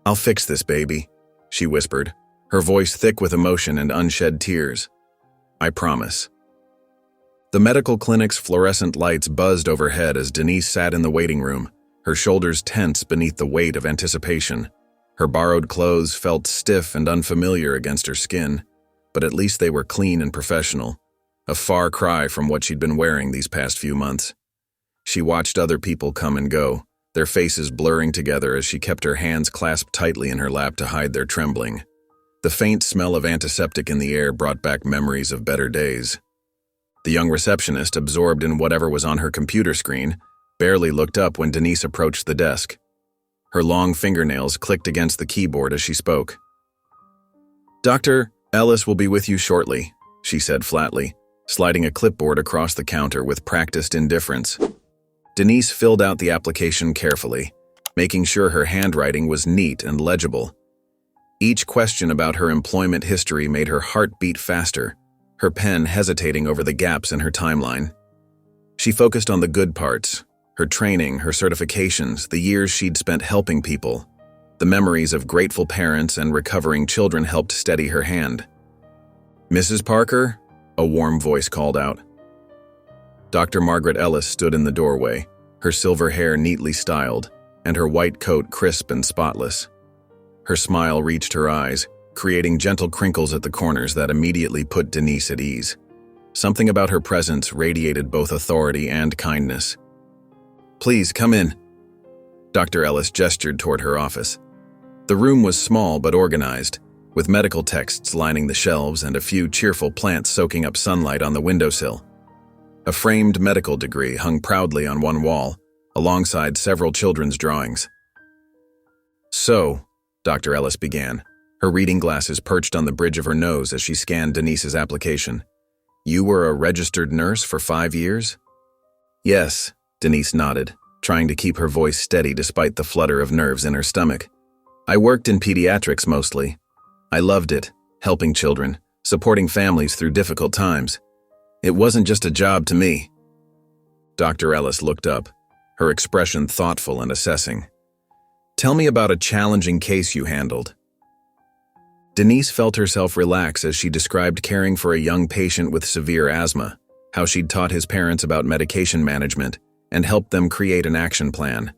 "I'll fix this, baby," she whispered, her voice thick with emotion and unshed tears. "I promise." The medical clinic's fluorescent lights buzzed overhead as Denise sat in the waiting room, her shoulders tense beneath the weight of anticipation. Her borrowed clothes felt stiff and unfamiliar against her skin, but at least they were clean and professional, a far cry from what she'd been wearing these past few months. She watched other people come and go, their faces blurring together as she kept her hands clasped tightly in her lap to hide their trembling. The faint smell of antiseptic in the air brought back memories of better days. The young receptionist, absorbed in whatever was on her computer screen, barely looked up when Denise approached the desk. Her long fingernails clicked against the keyboard as she spoke. "Dr. Ellis will be with you shortly," she said flatly, sliding a clipboard across the counter with practiced indifference. Denise filled out the application carefully, making sure her handwriting was neat and legible. Each question about her employment history made her heart beat faster, her pen hesitating over the gaps in her timeline. She focused on the good parts, her training, her certifications, the years she'd spent helping people. The memories of grateful parents and recovering children helped steady her hand. "Mrs. Parker?" a warm voice called out. Dr. Margaret Ellis stood in the doorway, her silver hair neatly styled, and her white coat crisp and spotless. Her smile reached her eyes, creating gentle crinkles at the corners that immediately put Denise at ease. Something about her presence radiated both authority and kindness. "Please, come in." Dr. Ellis gestured toward her office. The room was small but organized, with medical texts lining the shelves and a few cheerful plants soaking up sunlight on the windowsill. A framed medical degree hung proudly on one wall, alongside several children's drawings. "So," Dr. Ellis began, her reading glasses perched on the bridge of her nose as she scanned Denise's application. "You were a registered nurse for 5 years?" "Yes," Denise nodded, trying to keep her voice steady despite the flutter of nerves in her stomach. "I worked in pediatrics mostly. I loved it, helping children, supporting families through difficult times. It wasn't just a job to me." Dr. Ellis looked up, her expression thoughtful and assessing. "Tell me about a challenging case you handled." Denise felt herself relax as she described caring for a young patient with severe asthma, how she'd taught his parents about medication management, and helped them create an action plan.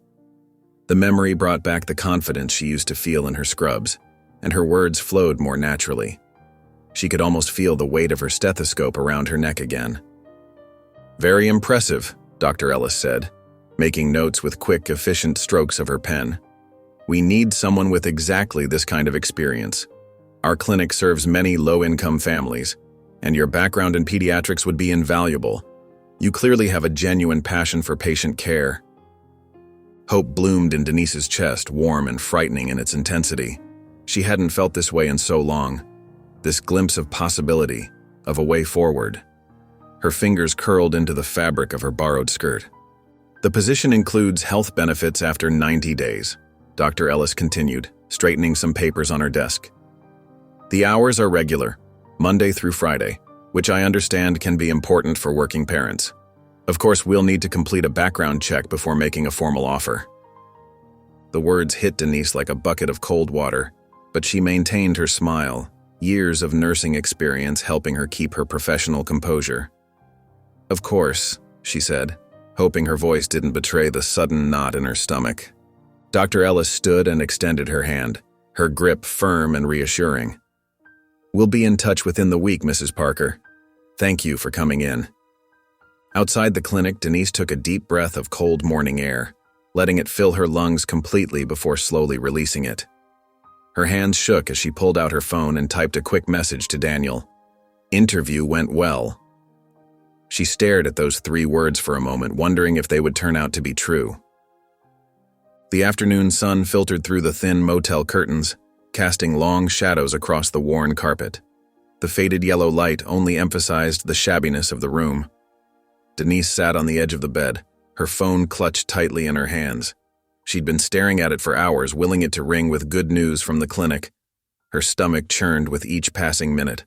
The memory brought back the confidence she used to feel in her scrubs, and her words flowed more naturally. She could almost feel the weight of her stethoscope around her neck again. "Very impressive," Dr. Ellis said, making notes with quick, efficient strokes of her pen. "We need someone with exactly this kind of experience. Our clinic serves many low-income families, and your background in pediatrics would be invaluable. You clearly have a genuine passion for patient care." Hope bloomed in Denise's chest, warm and frightening in its intensity. She hadn't felt this way in so long. This glimpse of possibility, of a way forward. Her fingers curled into the fabric of her borrowed skirt. "The position includes health benefits after 90 days, Dr. Ellis continued, straightening some papers on her desk. "The hours are regular, Monday through Friday, which I understand can be important for working parents. Of course, we'll need to complete a background check before making a formal offer." The words hit Denise like a bucket of cold water, but she maintained her smile, years of nursing experience helping her keep her professional composure. "Of course," she said, hoping her voice didn't betray the sudden knot in her stomach. Dr. Ellis stood and extended her hand, her grip firm and reassuring. "We'll be in touch within the week, Mrs. Parker. Thank you for coming in." Outside the clinic, Denise took a deep breath of cold morning air, letting it fill her lungs completely before slowly releasing it. Her hands shook as she pulled out her phone and typed a quick message to Daniel. "Interview went well." She stared at those 3 words for a moment, wondering if they would turn out to be true. The afternoon sun filtered through the thin motel curtains, casting long shadows across the worn carpet. The faded yellow light only emphasized the shabbiness of the room. Denise sat on the edge of the bed, her phone clutched tightly in her hands. She'd been staring at it for hours, willing it to ring with good news from the clinic. Her stomach churned with each passing minute.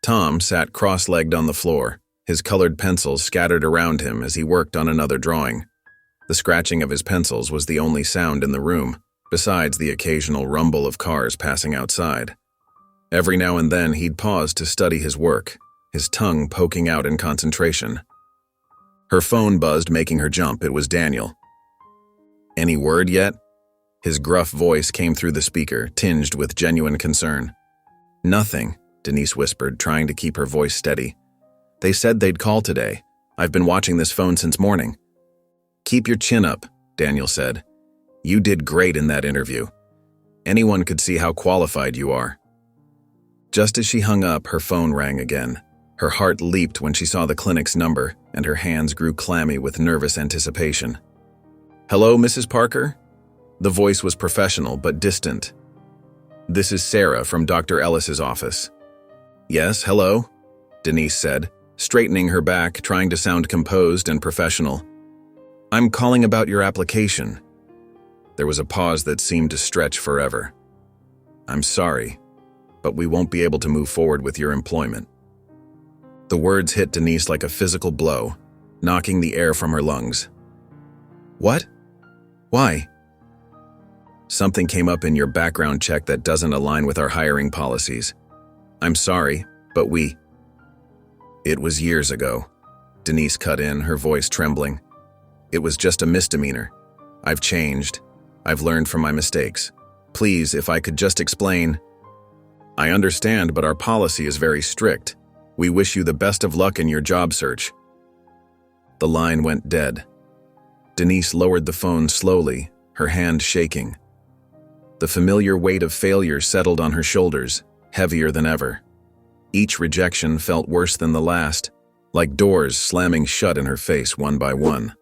Tom sat cross-legged on the floor, his colored pencils scattered around him as he worked on another drawing. The scratching of his pencils was the only sound in the room, besides the occasional rumble of cars passing outside. Every now and then he'd pause to study his work, his tongue poking out in concentration. Her phone buzzed, making her jump. It was Daniel. "Any word yet?" His gruff voice came through the speaker, tinged with genuine concern. "Nothing," Denise whispered, trying to keep her voice steady. "They said they'd call today. I've been watching this phone since morning." "Keep your chin up," Daniel said. "You did great in that interview. Anyone could see how qualified you are." Just as she hung up, her phone rang again. Her heart leaped when she saw the clinic's number, and her hands grew clammy with nervous anticipation. "Hello, Mrs. Parker?" The voice was professional but distant. "This is Sarah from Dr. Ellis's office." "Yes, hello," Denise said, straightening her back, trying to sound composed and professional. "I'm calling about your application." There was a pause that seemed to stretch forever. "I'm sorry, but we won't be able to move forward with your employment." The words hit Denise like a physical blow, knocking the air from her lungs. "What? Why?" "Something came up in your background check that doesn't align with our hiring policies. I'm sorry, but we—" "It was years ago," Denise cut in, her voice trembling. "It was just a misdemeanor. I've changed. I've learned from my mistakes. Please, if I could just explain. I understand, but our policy is very strict. We wish you the best of luck in your job search. The line went dead. Denise lowered the phone slowly, her hand shaking. The familiar weight of failure settled on her shoulders, heavier than ever. Each rejection felt worse than the last, like doors slamming shut in her face one by one.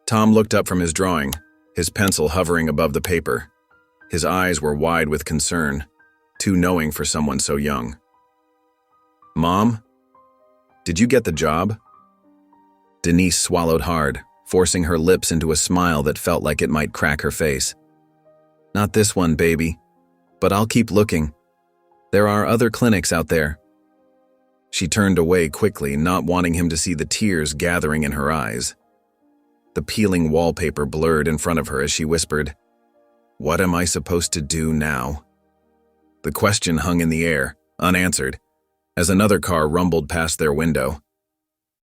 Tom looked up from his drawing, his pencil hovering above the paper. His eyes were wide with concern, too knowing for someone so young. Mom? Did you get the job? Denise swallowed hard, forcing her lips into a smile that felt like it might crack her face. Not this one, baby. But I'll keep looking. There are other clinics out there. She turned away quickly, not wanting him to see the tears gathering in her eyes. The peeling wallpaper blurred in front of her as she whispered, "What am I supposed to do now?" The question hung in the air, unanswered, as another car rumbled past their window.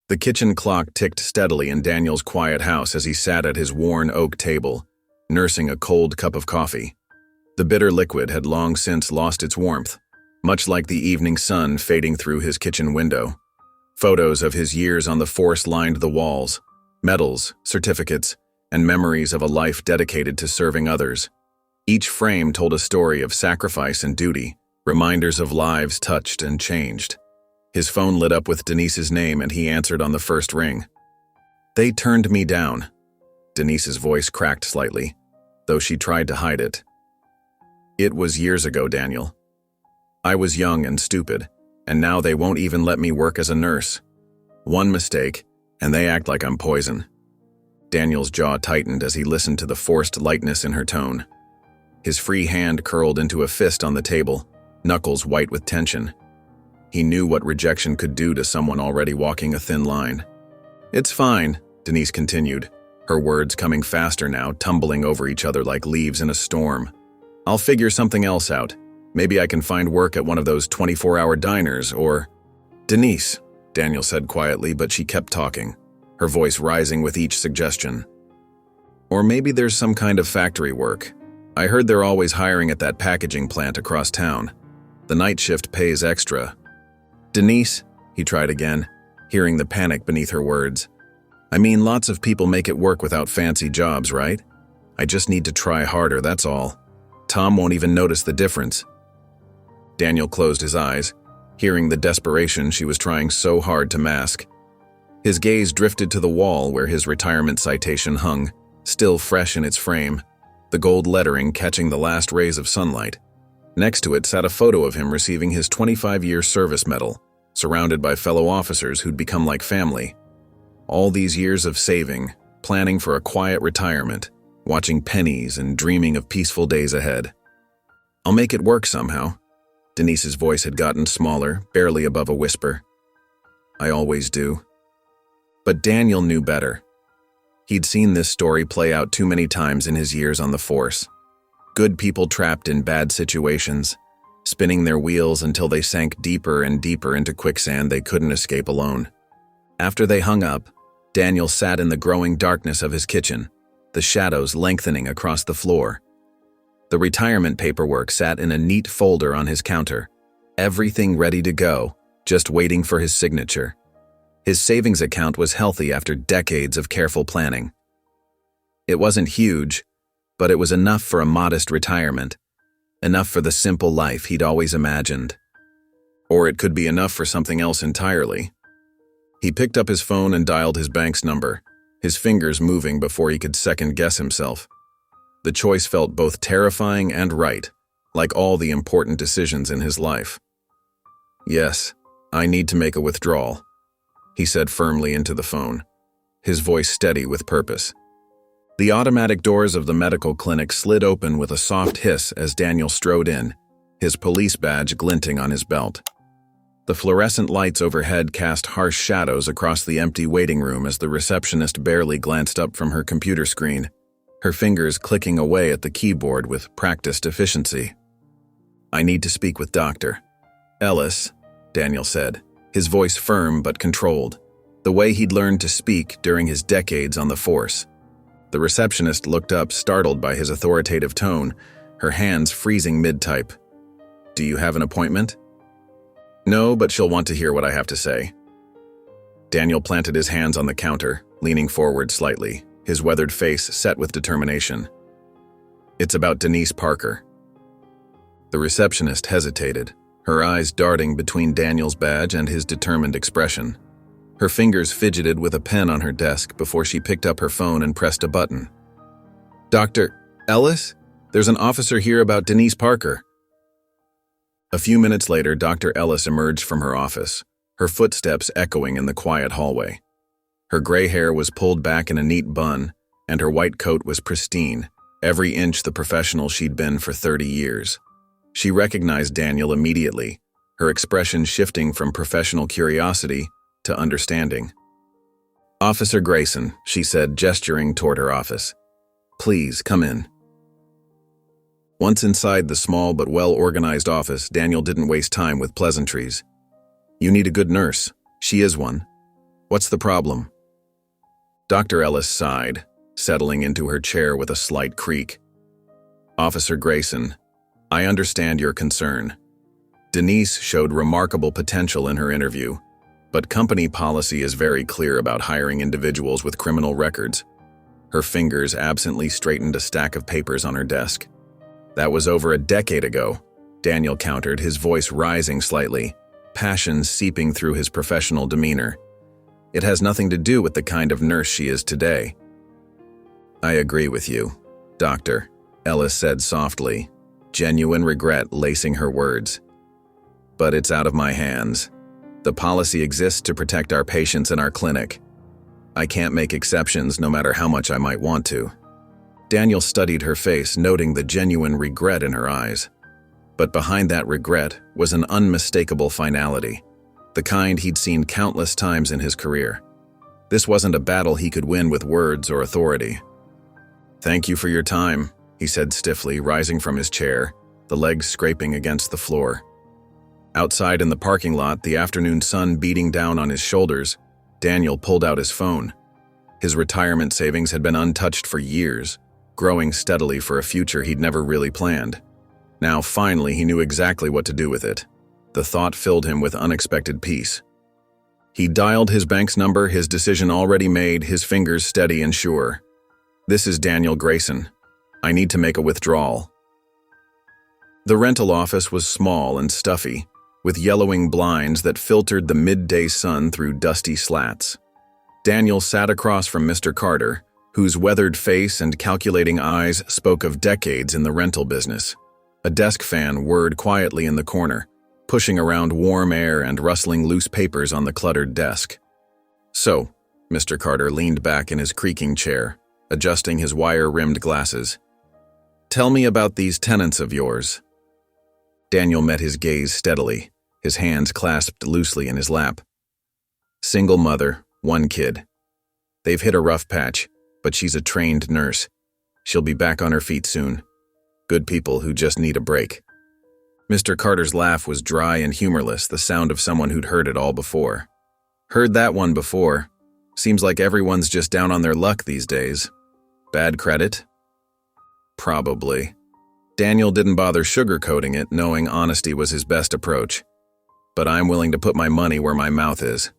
The kitchen clock ticked steadily in Daniel's quiet house as he sat at his worn oak table, nursing a cold cup of coffee. The bitter liquid had long since lost its warmth, much like the evening sun fading through his kitchen window. Photos of his years on the force lined the walls, medals, certificates, and memories of a life dedicated to serving others. Each frame told a story of sacrifice and duty, reminders of lives touched and changed. His phone lit up with Denise's name and he answered on the first ring. "They turned me down." Denise's voice cracked slightly, though she tried to hide it. "It was years ago, Daniel. I was young and stupid, and now they won't even let me work as a nurse. One mistake, and they act like I'm poison." Daniel's jaw tightened as he listened to the forced lightness in her tone. His free hand curled into a fist on the table, knuckles white with tension. He knew what rejection could do to someone already walking a thin line. "It's fine," Denise continued, her words coming faster now, tumbling over each other like leaves in a storm. "I'll figure something else out. Maybe I can find work at one of those 24-hour diners, or—" "Denise," Daniel said quietly, but she kept talking, her voice rising with each suggestion. "Or maybe there's some kind of factory work. I heard they're always hiring at that packaging plant across town. The night shift pays extra." "Denise," he tried again, hearing the panic beneath her words. "I mean, lots of people make it work without fancy jobs, right? I just need to try harder, that's all. Tom won't even notice the difference." Daniel closed his eyes, hearing the desperation she was trying so hard to mask. His gaze drifted to the wall where his retirement citation hung, still fresh in its frame, the gold lettering catching the last rays of sunlight. Next to it sat a photo of him receiving his 25-year service medal, surrounded by fellow officers who'd become like family. All these years of saving, planning for a quiet retirement, watching pennies and dreaming of peaceful days ahead. "I'll make it work somehow." Denise's voice had gotten smaller, barely above a whisper. "I always do." But Daniel knew better. He'd seen this story play out too many times in his years on the force. Good people trapped in bad situations, spinning their wheels until they sank deeper and deeper into quicksand they couldn't escape alone. After they hung up, Daniel sat in the growing darkness of his kitchen, the shadows lengthening across the floor. The retirement paperwork sat in a neat folder on his counter, everything ready to go, just waiting for his signature. His savings account was healthy after decades of careful planning. It wasn't huge, but it was enough for a modest retirement, enough for the simple life he'd always imagined. Or it could be enough for something else entirely. He picked up his phone and dialed his bank's number, his fingers moving before he could second-guess himself. The choice felt both terrifying and right, like all the important decisions in his life. "Yes, I need to make a withdrawal," he said firmly into the phone, his voice steady with purpose. The automatic doors of the medical clinic slid open with a soft hiss as Daniel strode in, his police badge glinting on his belt. The fluorescent lights overhead cast harsh shadows across the empty waiting room as the receptionist barely glanced up from her computer screen, her fingers clicking away at the keyboard with practiced efficiency. "I need to speak with Dr. Ellis," Daniel said, his voice firm but controlled, the way he'd learned to speak during his decades on the force. The receptionist looked up, startled by his authoritative tone, her hands freezing mid-type. "Do you have an appointment?" "No, but she'll want to hear what I have to say." Daniel planted his hands on the counter, leaning forward slightly, his weathered face set with determination. "It's about Denise Parker." The receptionist hesitated, her eyes darting between Daniel's badge and his determined expression. Her fingers fidgeted with a pen on her desk before she picked up her phone and pressed a button. "Dr. Ellis? There's an officer here about Denise Parker." A few minutes later, Dr. Ellis emerged from her office, her footsteps echoing in the quiet hallway. Her gray hair was pulled back in a neat bun, and her white coat was pristine, every inch the professional she'd been for 30 years. She recognized Daniel immediately, her expression shifting from professional curiosity to understanding. "Officer Grayson," she said, gesturing toward her office. "Please, come in." Once inside the small but well-organized office, Daniel didn't waste time with pleasantries. "You need a good nurse. She is one. What's the problem?" Dr. Ellis sighed, settling into her chair with a slight creak. "Officer Grayson, I understand your concern. Denise showed remarkable potential in her interview, but company policy is very clear about hiring individuals with criminal records." Her fingers absently straightened a stack of papers on her desk. "That was over a decade ago," Daniel countered, his voice rising slightly, passion seeping through his professional demeanor. "It has nothing to do with the kind of nurse she is today." "I agree with you, Doctor," Ellis said softly, genuine regret lacing her words. "But it's out of my hands. The policy exists to protect our patients in our clinic. I can't make exceptions no matter how much I might want to." Daniel studied her face, noting the genuine regret in her eyes. But behind that regret was an unmistakable finality, the kind he'd seen countless times in his career. This wasn't a battle he could win with words or authority. "Thank you for your time," he said stiffly, rising from his chair, the legs scraping against the floor. Outside in the parking lot, the afternoon sun beating down on his shoulders, Daniel pulled out his phone. His retirement savings had been untouched for years, growing steadily for a future he'd never really planned. Now, finally, he knew exactly what to do with it. The thought filled him with unexpected peace. He dialed his bank's number, his decision already made, his fingers steady and sure. "This is Daniel Grayson. I need to make a withdrawal." The rental office was small and stuffy, with yellowing blinds that filtered the midday sun through dusty slats. Daniel sat across from Mr. Carter, whose weathered face and calculating eyes spoke of decades in the rental business. A desk fan whirred quietly in the corner, pushing around warm air and rustling loose papers on the cluttered desk. "So," Mr. Carter leaned back in his creaking chair, adjusting his wire-rimmed glasses. "Tell me about these tenants of yours." Daniel met his gaze steadily, his hands clasped loosely in his lap. "Single mother, one kid. They've hit a rough patch, but she's a trained nurse. She'll be back on her feet soon. Good people who just need a break." Mr. Carter's laugh was dry and humorless, the sound of someone who'd heard it all before. "Heard that one before. Seems like everyone's just down on their luck these days. Bad credit?" "Probably." Daniel didn't bother sugarcoating it, knowing honesty was his best approach. "But I'm willing to put my money where my mouth is."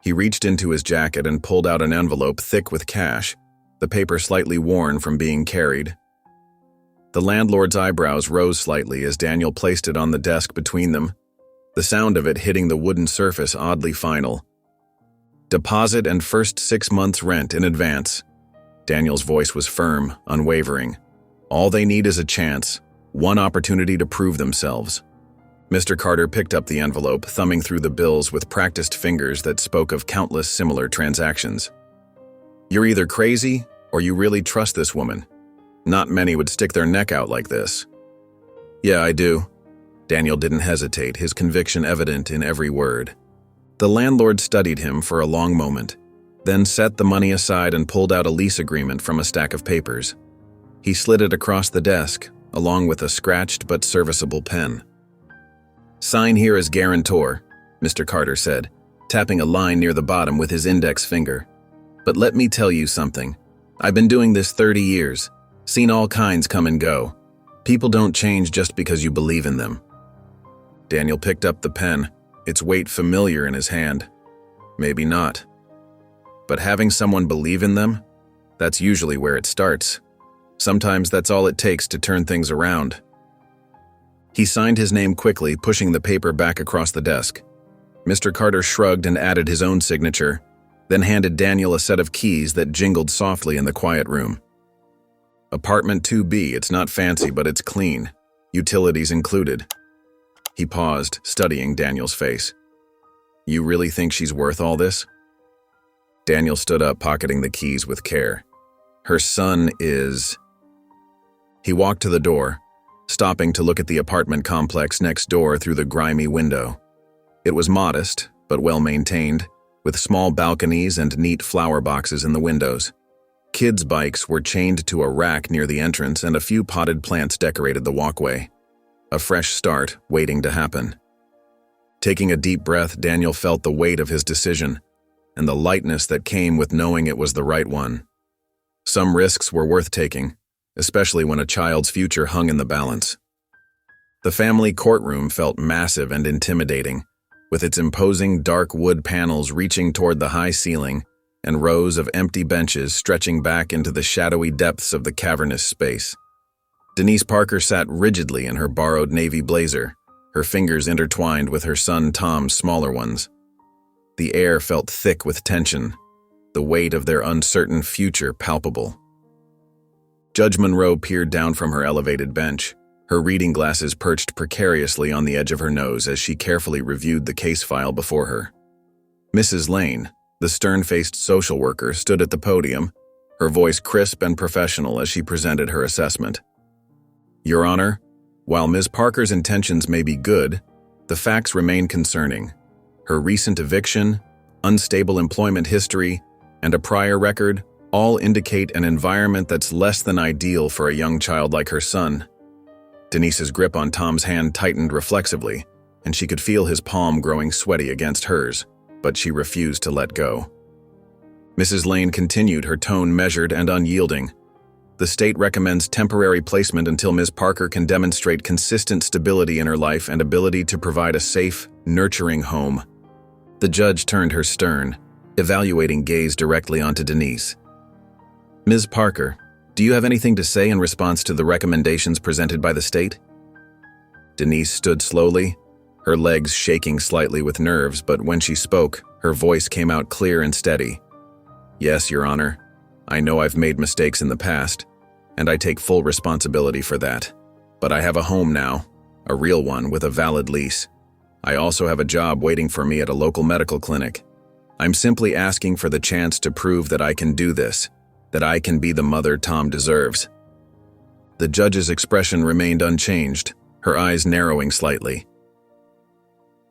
He reached into his jacket and pulled out an envelope thick with cash, the paper slightly worn from being carried. The landlord's eyebrows rose slightly as Daniel placed it on the desk between them, the sound of it hitting the wooden surface oddly final. "Deposit and first 6 months' rent in advance." Daniel's voice was firm, unwavering. "All they need is a chance, one opportunity to prove themselves." Mr. Carter picked up the envelope, thumbing through the bills with practiced fingers that spoke of countless similar transactions. "You're either crazy or you really trust this woman. Not many would stick their neck out like this." "Yeah, I do." Daniel didn't hesitate, his conviction evident in every word. The landlord studied him for a long moment, then set the money aside and pulled out a lease agreement from a stack of papers. He slid it across the desk, along with a scratched but serviceable pen. "Sign here as guarantor," Mr. Carter said, tapping a line near the bottom with his index finger. "But let me tell you something. I've been doing this 30 years, seen all kinds come and go. People don't change just because you believe in them. Daniel picked up the pen, its weight familiar in his hand. Maybe not. But having someone believe in them, that's usually where it starts. Sometimes that's all it takes to turn things around. He signed his name quickly, pushing the paper back across the desk. Mr. Carter shrugged and added his own signature, then handed Daniel a set of keys that jingled softly in the quiet room. Apartment 2B, it's not fancy, but it's clean. Utilities included. He paused, studying Daniel's face. You really think she's worth all this? Daniel stood up, pocketing the keys with care. Her son is... He walked to the door, stopping to look at the apartment complex next door through the grimy window. It was modest, but well-maintained, with small balconies and neat flower boxes in the windows. Kids' bikes were chained to a rack near the entrance, and a few potted plants decorated the walkway. A fresh start waiting to happen. Taking a deep breath, Daniel felt the weight of his decision, and the lightness that came with knowing it was the right one. Some risks were worth taking, especially when a child's future hung in the balance. The family courtroom felt massive and intimidating, with its imposing dark wood panels reaching toward the high ceiling and rows of empty benches stretching back into the shadowy depths of the cavernous space. Denise Parker sat rigidly in her borrowed navy blazer, her fingers intertwined with her son Tom's smaller ones. The air felt thick with tension, the weight of their uncertain future palpable. Judge Monroe peered down from her elevated bench, her reading glasses perched precariously on the edge of her nose as she carefully reviewed the case file before her. Mrs. Lane, the stern-faced social worker, stood at the podium, her voice crisp and professional as she presented her assessment. Your Honor, while Ms. Parker's intentions may be good, the facts remain concerning. Her recent eviction, unstable employment history, and a prior record all indicate an environment that's less than ideal for a young child like her son. Denise's grip on Tom's hand tightened reflexively, and she could feel his palm growing sweaty against hers, but she refused to let go. Mrs. Lane continued, her tone measured and unyielding. The state recommends temporary placement until Ms. Parker can demonstrate consistent stability in her life and ability to provide a safe, nurturing home. The judge turned her stern, evaluating gaze directly onto Denise. Ms. Parker, do you have anything to say in response to the recommendations presented by the state? Denise stood slowly, her legs shaking slightly with nerves, but when she spoke, her voice came out clear and steady. Yes, Your Honor. I know I've made mistakes in the past, and I take full responsibility for that. But I have a home now, a real one with a valid lease. I also have a job waiting for me at a local medical clinic. I'm simply asking for the chance to prove that I can do this, that I can be the mother Tom deserves. The judge's expression remained unchanged, her eyes narrowing slightly.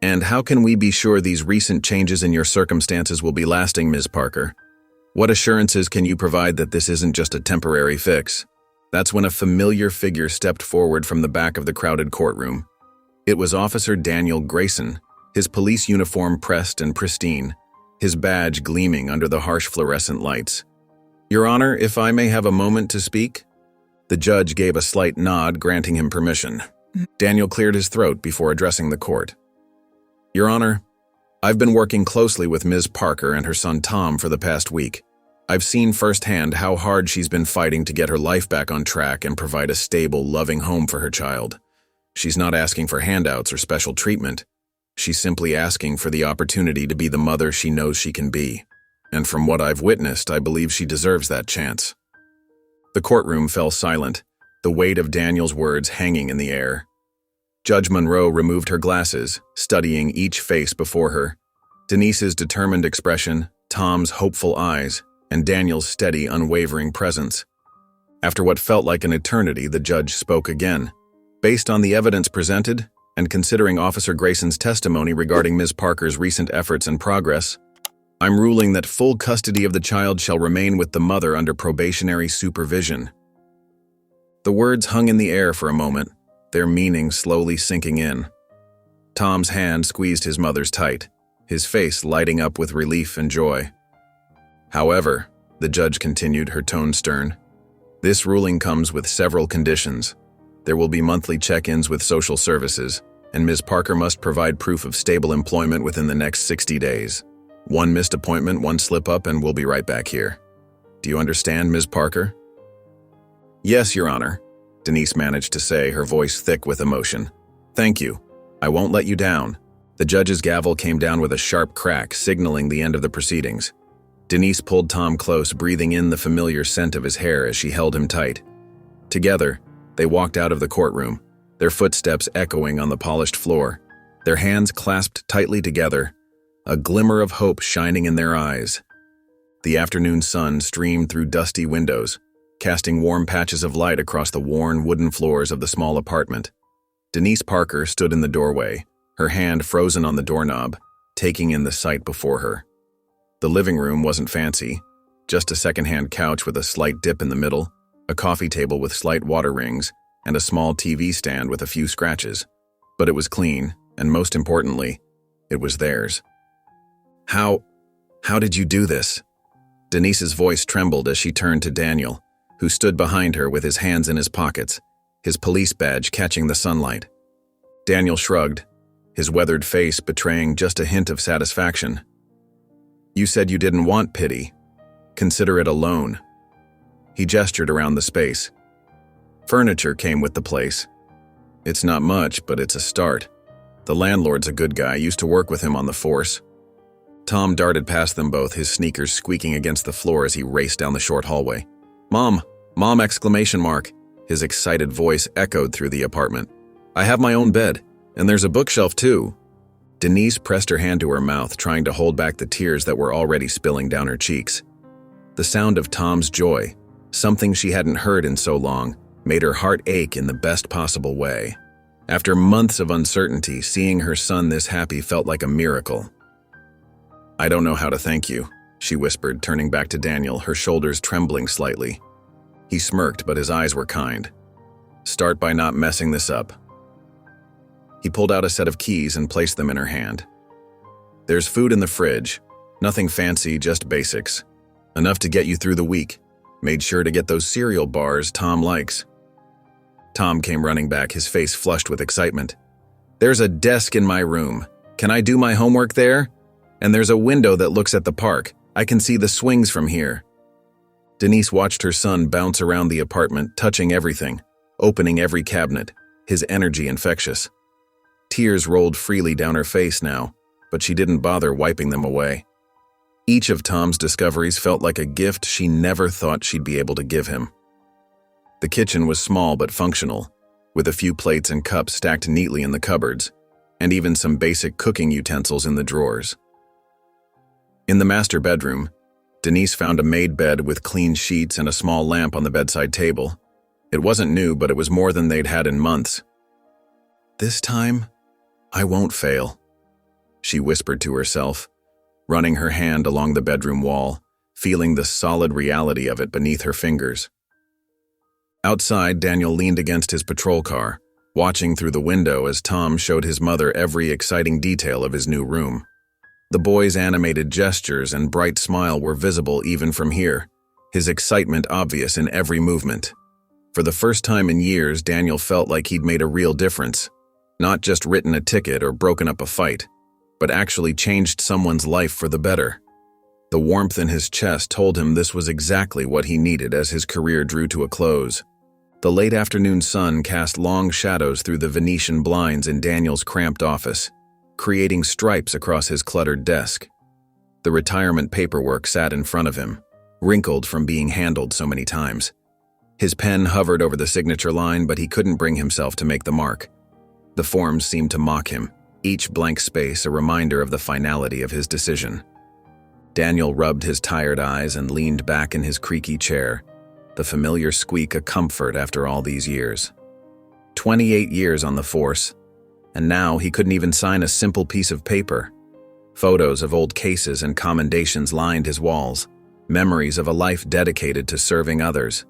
And how can we be sure these recent changes in your circumstances will be lasting, Ms. Parker? What assurances can you provide that this isn't just a temporary fix? That's when a familiar figure stepped forward from the back of the crowded courtroom. It was Officer Daniel Grayson, his police uniform pressed and pristine, his badge gleaming under the harsh fluorescent lights. Your Honor, if I may have a moment to speak? The judge gave a slight nod, granting him permission. Daniel cleared his throat before addressing the court. Your Honor, I've been working closely with Ms. Parker and her son Tom for the past week. I've seen firsthand how hard she's been fighting to get her life back on track and provide a stable, loving home for her child. She's not asking for handouts or special treatment. She's simply asking for the opportunity to be the mother she knows she can be. And from what I've witnessed, I believe she deserves that chance. The courtroom fell silent, the weight of Daniel's words hanging in the air. Judge Monroe removed her glasses, studying each face before her. Denise's determined expression, Tom's hopeful eyes, and Daniel's steady, unwavering presence. After what felt like an eternity, the judge spoke again. Based on the evidence presented, and considering Officer Grayson's testimony regarding Ms. Parker's recent efforts and progress, I'm ruling that full custody of the child shall remain with the mother under probationary supervision. The words hung in the air for a moment, their meaning slowly sinking in. Tom's hand squeezed his mother's tight, his face lighting up with relief and joy. However, the judge continued, her tone stern, this ruling comes with several conditions. There will be monthly check-ins with social services, and Ms. Parker must provide proof of stable employment within the next 60 days. One missed appointment, one slip-up, and we'll be right back here. Do you understand, Ms. Parker?" "Yes, Your Honor," Denise managed to say, her voice thick with emotion. "Thank you. I won't let you down." The judge's gavel came down with a sharp crack, signaling the end of the proceedings. Denise pulled Tom close, breathing in the familiar scent of his hair as she held him tight. Together, they walked out of the courtroom, their footsteps echoing on the polished floor, their hands clasped tightly together, a glimmer of hope shining in their eyes. The afternoon sun streamed through dusty windows, casting warm patches of light across the worn wooden floors of the small apartment. Denise Parker stood in the doorway, her hand frozen on the doorknob, taking in the sight before her. The living room wasn't fancy, just a second-hand couch with a slight dip in the middle, a coffee table with slight water rings, and a small TV stand with a few scratches. But it was clean, and most importantly, it was theirs. How did you do this?" Denise's voice trembled as she turned to Daniel, who stood behind her with his hands in his pockets, his police badge catching the sunlight. Daniel shrugged, his weathered face betraying just a hint of satisfaction. "You said you didn't want pity. Consider it a loan." He gestured around the space. "Furniture came with the place. It's not much, but it's a start. The landlord's a good guy, used to work with him on the force." Tom darted past them both, his sneakers squeaking against the floor as he raced down the short hallway. Mom! Exclamation mark. His excited voice echoed through the apartment. "I have my own bed, and there's a bookshelf too." Denise pressed her hand to her mouth, trying to hold back the tears that were already spilling down her cheeks. The sound of Tom's joy, something she hadn't heard in so long, made her heart ache in the best possible way. After months of uncertainty, seeing her son this happy felt like a miracle. "I don't know how to thank you," she whispered, turning back to Daniel, her shoulders trembling slightly. He smirked, but his eyes were kind. "Start by not messing this up." He pulled out a set of keys and placed them in her hand. "There's food in the fridge. Nothing fancy, just basics. Enough to get you through the week. Made sure to get those cereal bars Tom likes." Tom came running back, his face flushed with excitement. "There's a desk in my room. Can I do my homework there? And there's a window that looks at the park. I can see the swings from here." Denise watched her son bounce around the apartment, touching everything, opening every cabinet, his energy infectious. Tears rolled freely down her face now, but she didn't bother wiping them away. Each of Tom's discoveries felt like a gift she never thought she'd be able to give him. The kitchen was small but functional, with a few plates and cups stacked neatly in the cupboards, and even some basic cooking utensils in the drawers. In the master bedroom, Denise found a made bed with clean sheets and a small lamp on the bedside table. It wasn't new, but it was more than they'd had in months. "This time, I won't fail," she whispered to herself, running her hand along the bedroom wall, feeling the solid reality of it beneath her fingers. Outside, Daniel leaned against his patrol car, watching through the window as Tom showed his mother every exciting detail of his new room. The boy's animated gestures and bright smile were visible even from here, his excitement obvious in every movement. For the first time in years, Daniel felt like he'd made a real difference, not just written a ticket or broken up a fight, but actually changed someone's life for the better. The warmth in his chest told him this was exactly what he needed as his career drew to a close. The late afternoon sun cast long shadows through the Venetian blinds in Daniel's cramped office, creating stripes across his cluttered desk. The retirement paperwork sat in front of him, wrinkled from being handled so many times. His pen hovered over the signature line, but he couldn't bring himself to make the mark. The forms seemed to mock him, each blank space a reminder of the finality of his decision. Daniel rubbed his tired eyes and leaned back in his creaky chair, the familiar squeak a comfort after all these years. 28 years on the force, and now he couldn't even sign a simple piece of paper. Photos of old cases and commendations lined his walls, memories of a life dedicated to serving others.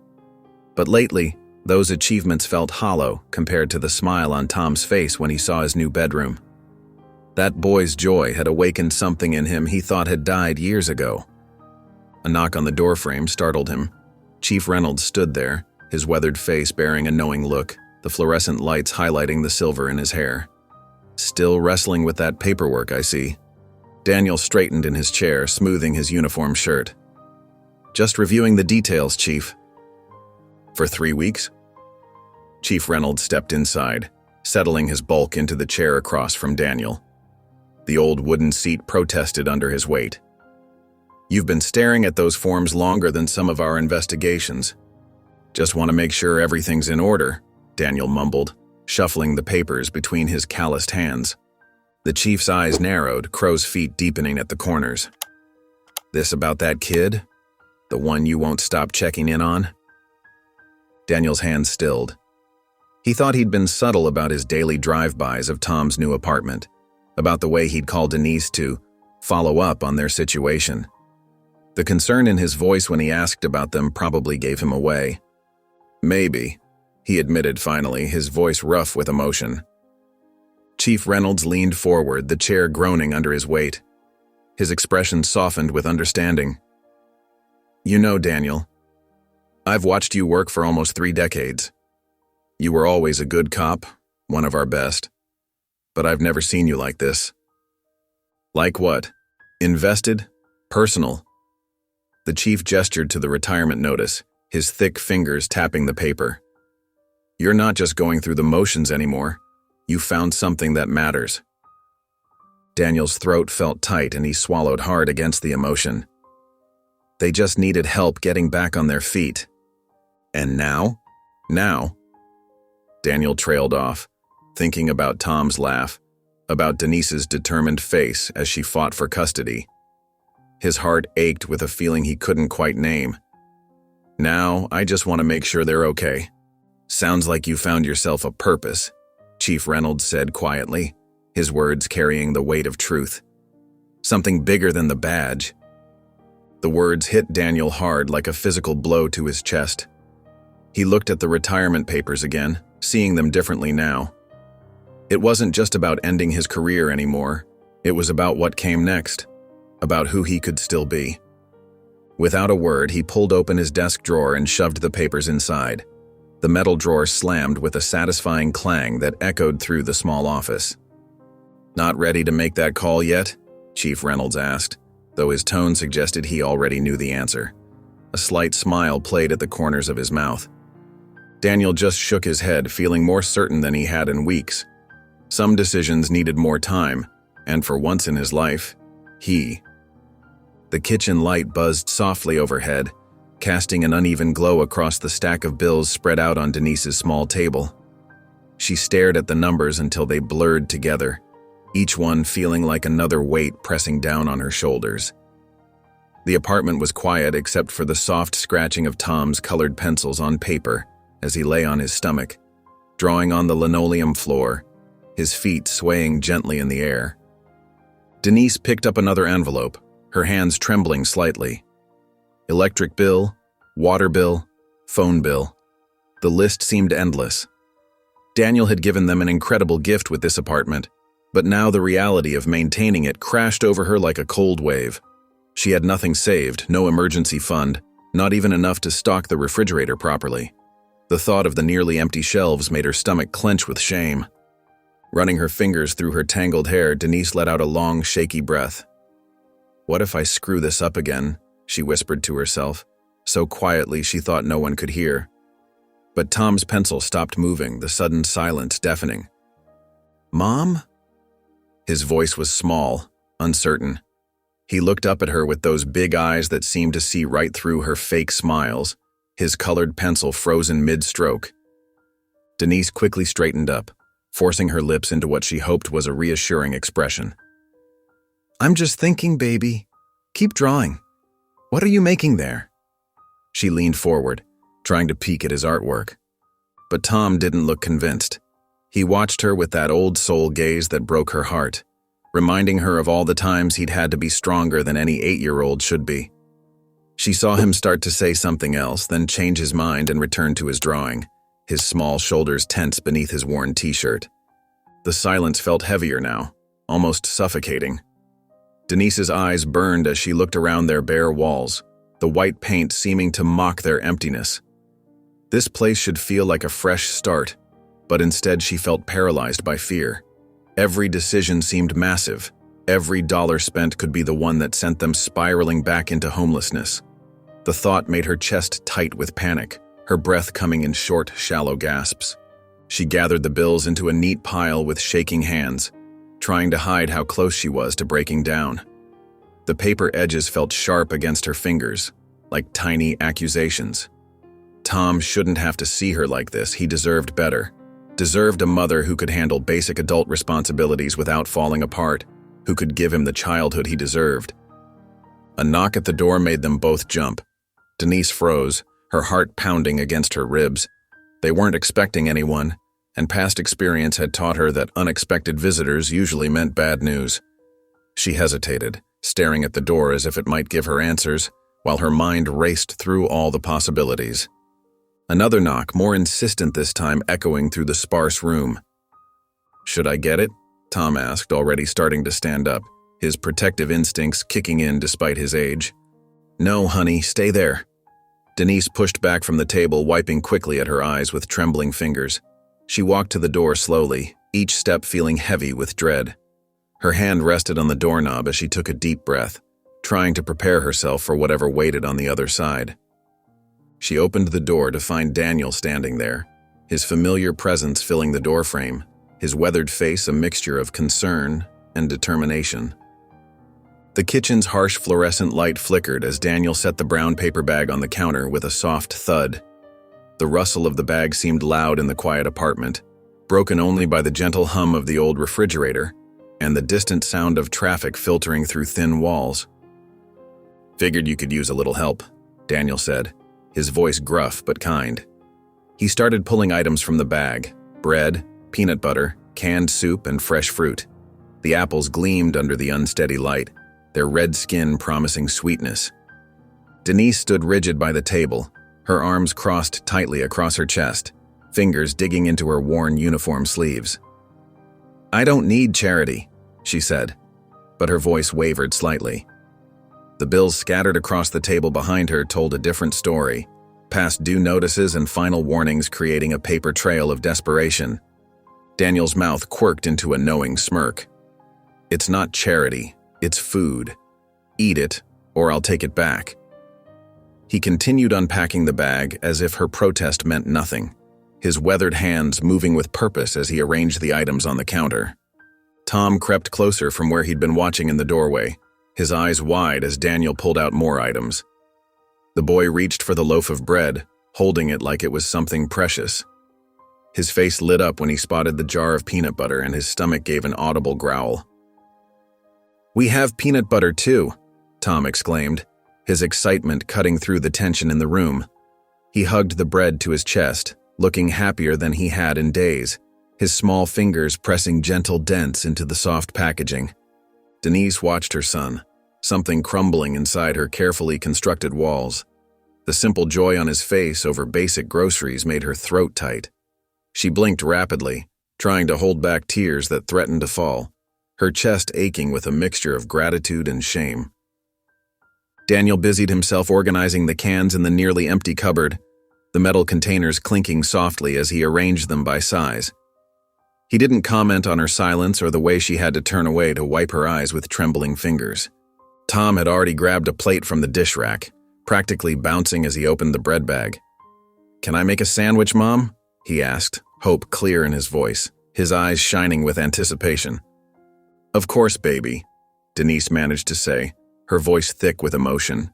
But lately, those achievements felt hollow compared to the smile on Tom's face when he saw his new bedroom. That boy's joy had awakened something in him he thought had died years ago. A knock on the doorframe startled him. Chief Reynolds stood there, his weathered face bearing a knowing look, the fluorescent lights highlighting the silver in his hair. Still wrestling with that paperwork, I see. Daniel straightened in his chair, smoothing his uniform shirt. Just reviewing the details, Chief. For 3 weeks? Chief Reynolds stepped inside, settling his bulk into the chair across from Daniel. The old wooden seat protested under his weight. You've been staring at those forms longer than some of our investigations. Just want to make sure everything's in order, Daniel mumbled, shuffling the papers between his calloused hands. The chief's eyes narrowed, crow's feet deepening at the corners. This about that kid? The one you won't stop checking in on? Daniel's hands stilled. He thought he'd been subtle about his daily drive-bys of Tom's new apartment, about the way he'd call Denise to follow up on their situation. The concern in his voice when he asked about them probably gave him away. Maybe, he admitted finally, his voice rough with emotion. Chief Reynolds leaned forward, the chair groaning under his weight. His expression softened with understanding. You know, Daniel, I've watched you work for almost 3 decades. You were always a good cop, one of our best. But I've never seen you like this. Like what? Invested? Personal? The chief gestured to the retirement notice, his thick fingers tapping the paper. You're not just going through the motions anymore. You found something that matters. Daniel's throat felt tight and he swallowed hard against the emotion. They just needed help getting back on their feet. And now? Now? Daniel trailed off, thinking about Tom's laugh, about Denise's determined face as she fought for custody. His heart ached with a feeling he couldn't quite name. Now, I just want to make sure they're okay. Sounds like you found yourself a purpose, Chief Reynolds said quietly, his words carrying the weight of truth. Something bigger than the badge. The words hit Daniel hard like a physical blow to his chest. He looked at the retirement papers again, seeing them differently now. It wasn't just about ending his career anymore. It was about what came next, about who he could still be. Without a word, he pulled open his desk drawer and shoved the papers inside. The metal drawer slammed with a satisfying clang that echoed through the small office. Not ready to make that call yet? Chief Reynolds asked, though his tone suggested he already knew the answer. A slight smile played at the corners of his mouth. Daniel just shook his head, feeling more certain than he had in weeks. Some decisions needed more time, and for once in his life, The kitchen light buzzed softly overhead, casting an uneven glow across the stack of bills spread out on Denise's small table. She stared at the numbers until they blurred together, each one feeling like another weight pressing down on her shoulders. The apartment was quiet except for the soft scratching of Tom's colored pencils on paper as he lay on his stomach, drawing on the linoleum floor, his feet swaying gently in the air. Denise picked up another envelope, her hands trembling slightly. Electric bill, water bill, phone bill. The list seemed endless. Daniel had given them an incredible gift with this apartment, but now the reality of maintaining it crashed over her like a cold wave. She had nothing saved, no emergency fund, not even enough to stock the refrigerator properly. The thought of the nearly empty shelves made her stomach clench with shame. Running her fingers through her tangled hair, Denise let out a long, shaky breath. What if I screw this up again? She whispered to herself, so quietly she thought no one could hear. But Tom's pencil stopped moving, the sudden silence deafening. Mom? His voice was small, uncertain. He looked up at her with those big eyes that seemed to see right through her fake smiles, his colored pencil frozen mid-stroke. Denise quickly straightened up, forcing her lips into what she hoped was a reassuring expression. I'm just thinking, baby. Keep drawing. What are you making there? She leaned forward, trying to peek at his artwork. But Tom didn't look convinced. He watched her with that old soul gaze that broke her heart, reminding her of all the times he'd had to be stronger than any 8-year-old should be. She saw him start to say something else, then change his mind and return to his drawing, his small shoulders tense beneath his worn t-shirt. The silence felt heavier now, almost suffocating. Denise's eyes burned as she looked around their bare walls, the white paint seeming to mock their emptiness. This place should feel like a fresh start, but instead she felt paralyzed by fear. Every decision seemed massive. Every dollar spent could be the one that sent them spiraling back into homelessness. The thought made her chest tight with panic, her breath coming in short, shallow gasps. She gathered the bills into a neat pile with shaking hands, trying to hide how close she was to breaking down. The paper edges felt sharp against her fingers, like tiny accusations. Tom shouldn't have to see her like this. He deserved better. Deserved a mother who could handle basic adult responsibilities without falling apart, who could give him the childhood he deserved. A knock at the door made them both jump. Denise froze, her heart pounding against her ribs. They weren't expecting anyone, and past experience had taught her that unexpected visitors usually meant bad news. She hesitated, staring at the door as if it might give her answers, while her mind raced through all the possibilities. Another knock, more insistent this time, echoing through the sparse room. "Should I get it?" Tom asked, already starting to stand up, his protective instincts kicking in despite his age. "No, honey, stay there." Denise pushed back from the table, wiping quickly at her eyes with trembling fingers. She walked to the door slowly, each step feeling heavy with dread. Her hand rested on the doorknob as she took a deep breath, trying to prepare herself for whatever waited on the other side. She opened the door to find Daniel standing there, his familiar presence filling the doorframe, his weathered face a mixture of concern and determination. The kitchen's harsh fluorescent light flickered as Daniel set the brown paper bag on the counter with a soft thud. The rustle of the bag seemed loud in the quiet apartment, broken only by the gentle hum of the old refrigerator and the distant sound of traffic filtering through thin walls. "Figured you could use a little help," Daniel said, his voice gruff but kind. He started pulling items from the bag: bread, peanut butter, canned soup, and fresh fruit. The apples gleamed under the unsteady light, their red skin promising sweetness. Denise stood rigid by the table, her arms crossed tightly across her chest, fingers digging into her worn uniform sleeves. "I don't need charity," she said, but her voice wavered slightly. The bills scattered across the table behind her told a different story, past due notices and final warnings creating a paper trail of desperation. Daniel's mouth quirked into a knowing smirk. "It's not charity, it's food. Eat it, or I'll take it back." He continued unpacking the bag as if her protest meant nothing, his weathered hands moving with purpose as he arranged the items on the counter. Tom crept closer from where he'd been watching in the doorway, his eyes wide as Daniel pulled out more items. The boy reached for the loaf of bread, holding it like it was something precious. His face lit up when he spotted the jar of peanut butter and his stomach gave an audible growl. "We have peanut butter too," Tom exclaimed, his excitement cutting through the tension in the room. He hugged the bread to his chest, looking happier than he had in days, his small fingers pressing gentle dents into the soft packaging. Denise watched her son, something crumbling inside her carefully constructed walls. The simple joy on his face over basic groceries made her throat tight. She blinked rapidly, trying to hold back tears that threatened to fall, her chest aching with a mixture of gratitude and shame. Daniel busied himself organizing the cans in the nearly empty cupboard, the metal containers clinking softly as he arranged them by size. He didn't comment on her silence or the way she had to turn away to wipe her eyes with trembling fingers. Tom had already grabbed a plate from the dish rack, practically bouncing as he opened the bread bag. "Can I make a sandwich, Mom?" he asked, hope clear in his voice, his eyes shining with anticipation. "Of course, baby," Denise managed to say, her voice thick with emotion.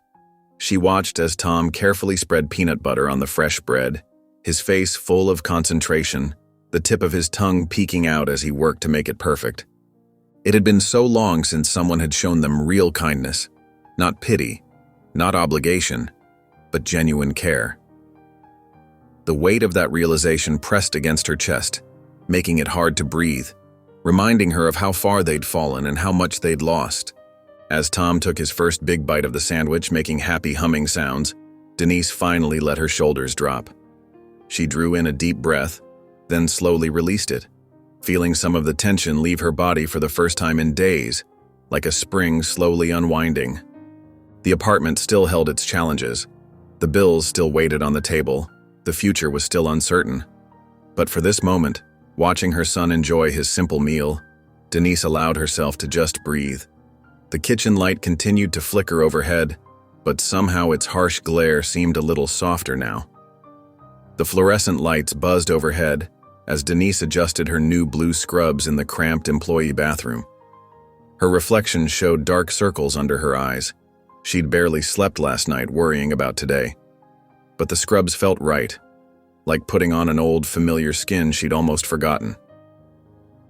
She watched as Tom carefully spread peanut butter on the fresh bread, his face full of concentration, the tip of his tongue peeking out as he worked to make it perfect. It had been so long since someone had shown them real kindness, not pity, not obligation, but genuine care. The weight of that realization pressed against her chest, making it hard to breathe, reminding her of how far they'd fallen and how much they'd lost. As Tom took his first big bite of the sandwich, making happy humming sounds, Denise finally let her shoulders drop. She drew in a deep breath, then slowly released it, feeling some of the tension leave her body for the first time in days, like a spring slowly unwinding. The apartment still held its challenges. The bills still waited on the table. The future was still uncertain. But for this moment, watching her son enjoy his simple meal, Denise allowed herself to just breathe. The kitchen light continued to flicker overhead, but somehow its harsh glare seemed a little softer now. The fluorescent lights buzzed overhead as Denise adjusted her new blue scrubs in the cramped employee bathroom. Her reflection showed dark circles under her eyes. She'd barely slept last night worrying about today. But the scrubs felt right, like putting on an old, familiar skin she'd almost forgotten.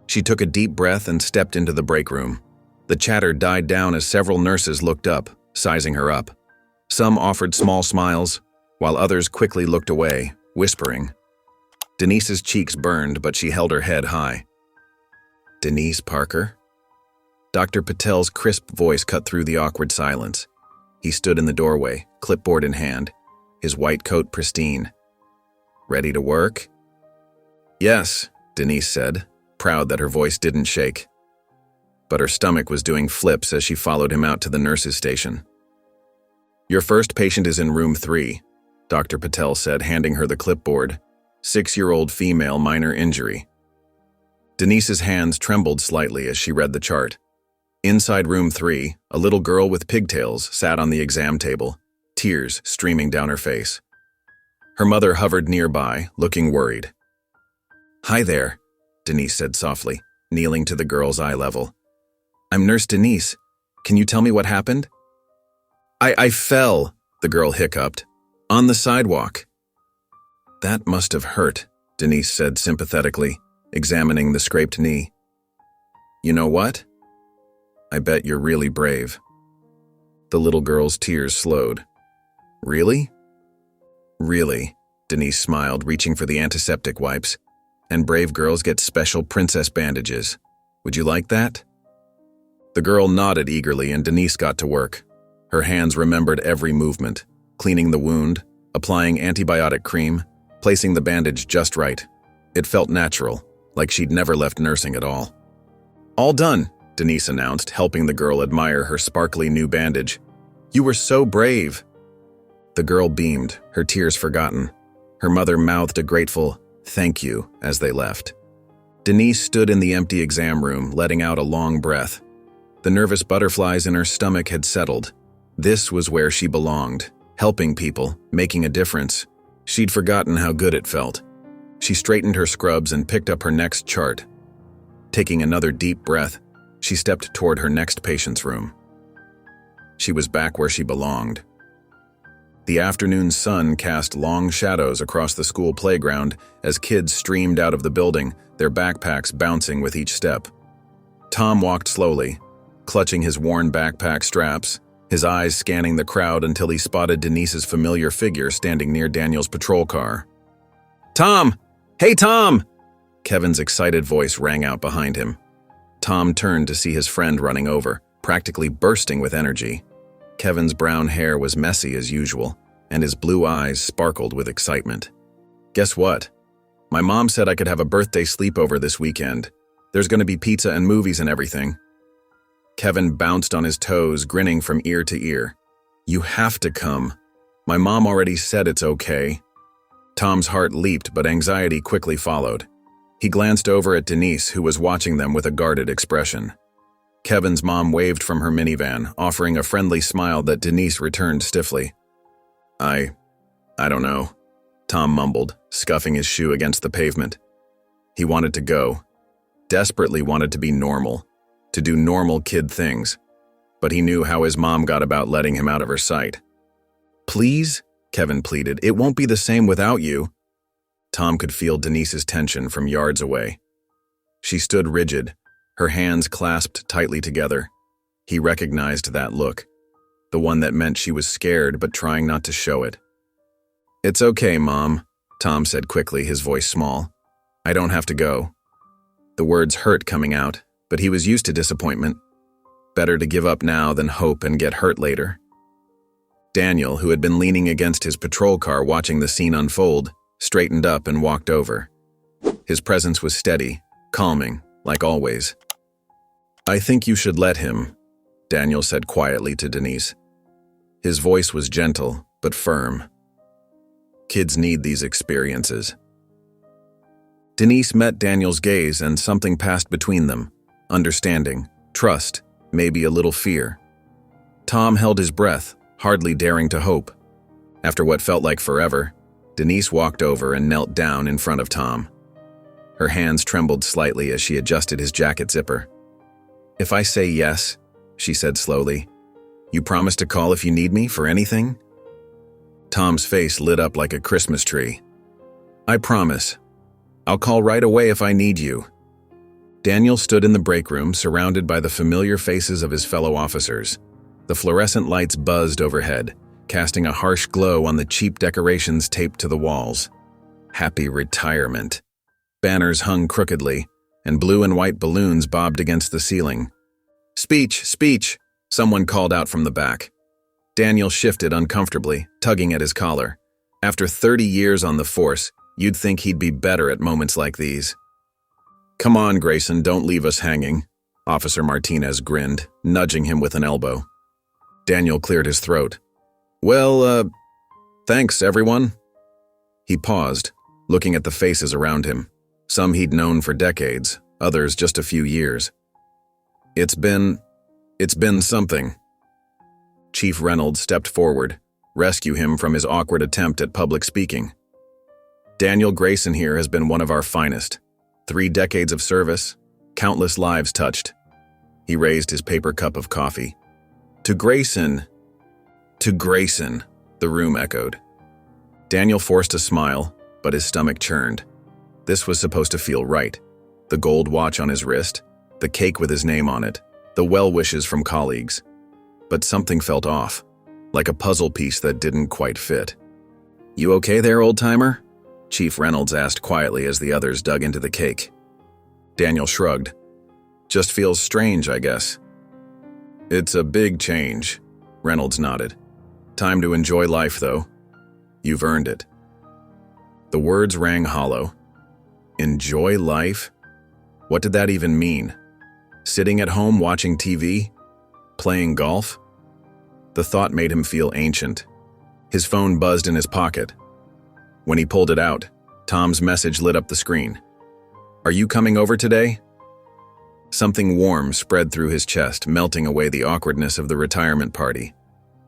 She took a deep breath and stepped into the break room. The chatter died down as several nurses looked up, sizing her up. Some offered small smiles, while others quickly looked away, whispering. Denise's cheeks burned, but she held her head high. "Denise Parker?" Dr. Patel's crisp voice cut through the awkward silence. He stood in the doorway, clipboard in hand, his white coat pristine. "Ready to work?" "Yes," Denise said, proud that her voice didn't shake. But her stomach was doing flips as she followed him out to the nurse's station. "Your first patient is in room 3, Dr. Patel said, handing her the clipboard. 6-year-old female, minor injury. Denise's hands trembled slightly as she read the chart. Inside room 3, a little girl with pigtails sat on the exam table, tears streaming down her face. Her mother hovered nearby, looking worried. "Hi there," Denise said softly, kneeling to the girl's eye level. "I'm Nurse Denise. Can you tell me what happened?" I fell," the girl hiccuped, "on the sidewalk." "That must have hurt," Denise said sympathetically, examining the scraped knee. "You know what? I bet you're really brave." The little girl's tears slowed. "Really?" "Really," Denise smiled, reaching for the antiseptic wipes. "And brave girls get special princess bandages. Would you like that?" The girl nodded eagerly and Denise got to work. Her hands remembered every movement, cleaning the wound, applying antibiotic cream, placing the bandage just right. It felt natural, like she'd never left nursing at all. "All done," Denise announced, helping the girl admire her sparkly new bandage. "You were so brave." The girl beamed, her tears forgotten. Her mother mouthed a grateful, "Thank you," as they left. Denise stood in the empty exam room, letting out a long breath. The nervous butterflies in her stomach had settled. This was where she belonged, helping people, making a difference. She'd forgotten how good it felt. She straightened her scrubs and picked up her next chart. Taking another deep breath, she stepped toward her next patient's room. She was back where she belonged. The afternoon sun cast long shadows across the school playground as kids streamed out of the building, their backpacks bouncing with each step. Tom walked slowly, clutching his worn backpack straps, his eyes scanning the crowd until he spotted Denise's familiar figure standing near Daniel's patrol car. "Tom! Hey, Tom!" Kevin's excited voice rang out behind him. Tom turned to see his friend running over, practically bursting with energy. Kevin's brown hair was messy as usual, and his blue eyes sparkled with excitement. "Guess what? My mom said I could have a birthday sleepover this weekend. There's going to be pizza and movies and everything." Kevin bounced on his toes, grinning from ear to ear. "You have to come. My mom already said it's okay." Tom's heart leaped, but anxiety quickly followed. He glanced over at Denise, who was watching them with a guarded expression. Kevin's mom waved from her minivan, offering a friendly smile that Denise returned stiffly. I don't know," Tom mumbled, scuffing his shoe against the pavement. He wanted to go, desperately wanted to be normal, to do normal kid things, but he knew how his mom got about letting him out of her sight. "Please?" Kevin pleaded. "It won't be the same without you." Tom could feel Denise's tension from yards away. She stood rigid, her hands clasped tightly together. He recognized that look, the one that meant she was scared but trying not to show it. "It's okay, Mom," Tom said quickly, his voice small. "I don't have to go." The words hurt coming out, but he was used to disappointment. Better to give up now than hope and get hurt later. Daniel, who had been leaning against his patrol car watching the scene unfold, straightened up and walked over. His presence was steady, calming, like always. "I think you should let him," Daniel said quietly to Denise. His voice was gentle, but firm. "Kids need these experiences." Denise met Daniel's gaze and something passed between them. Understanding, trust, maybe a little fear. Tom held his breath, hardly daring to hope. After what felt like forever, Denise walked over and knelt down in front of Tom. Her hands trembled slightly as she adjusted his jacket zipper. "If I say yes," she said slowly, "you promise to call if you need me for anything?" Tom's face lit up like a Christmas tree. "I promise. I'll call right away if I need you." Daniel stood in the break room, surrounded by the familiar faces of his fellow officers. The fluorescent lights buzzed overhead, casting a harsh glow on the cheap decorations taped to the walls. Happy retirement. Banners hung crookedly, and blue and white balloons bobbed against the ceiling. "Speech, speech," someone called out from the back. Daniel shifted uncomfortably, tugging at his collar. After 30 years on the force, you'd think he'd be better at moments like these. "Come on, Grayson, don't leave us hanging," Officer Martinez grinned, nudging him with an elbow. Daniel cleared his throat. "Well, thanks, everyone." He paused, looking at the faces around him. Some he'd known for decades, others just a few years. It's been something." Chief Reynolds stepped forward, rescue him from his awkward attempt at public speaking. "Daniel Grayson here has been one of our finest. 3 decades of service, countless lives touched." He raised his paper cup of coffee. To Grayson, the room echoed. Daniel forced a smile, but his stomach churned. This was supposed to feel right. The gold watch on his wrist, the cake with his name on it, the well wishes from colleagues. But something felt off, like a puzzle piece that didn't quite fit. "You okay there, old-timer?" Chief Reynolds asked quietly as the others dug into the cake. Daniel shrugged. "Just feels strange, I guess." "It's a big change," Reynolds nodded. "Time to enjoy life, though. You've earned it." The words rang hollow. Enjoy life? What did that even mean? Sitting at home watching TV? Playing golf? The thought made him feel ancient. His phone buzzed in his pocket. When he pulled it out, Tom's message lit up the screen. "Are you coming over today?" Something warm spread through his chest, melting away the awkwardness of the retirement party.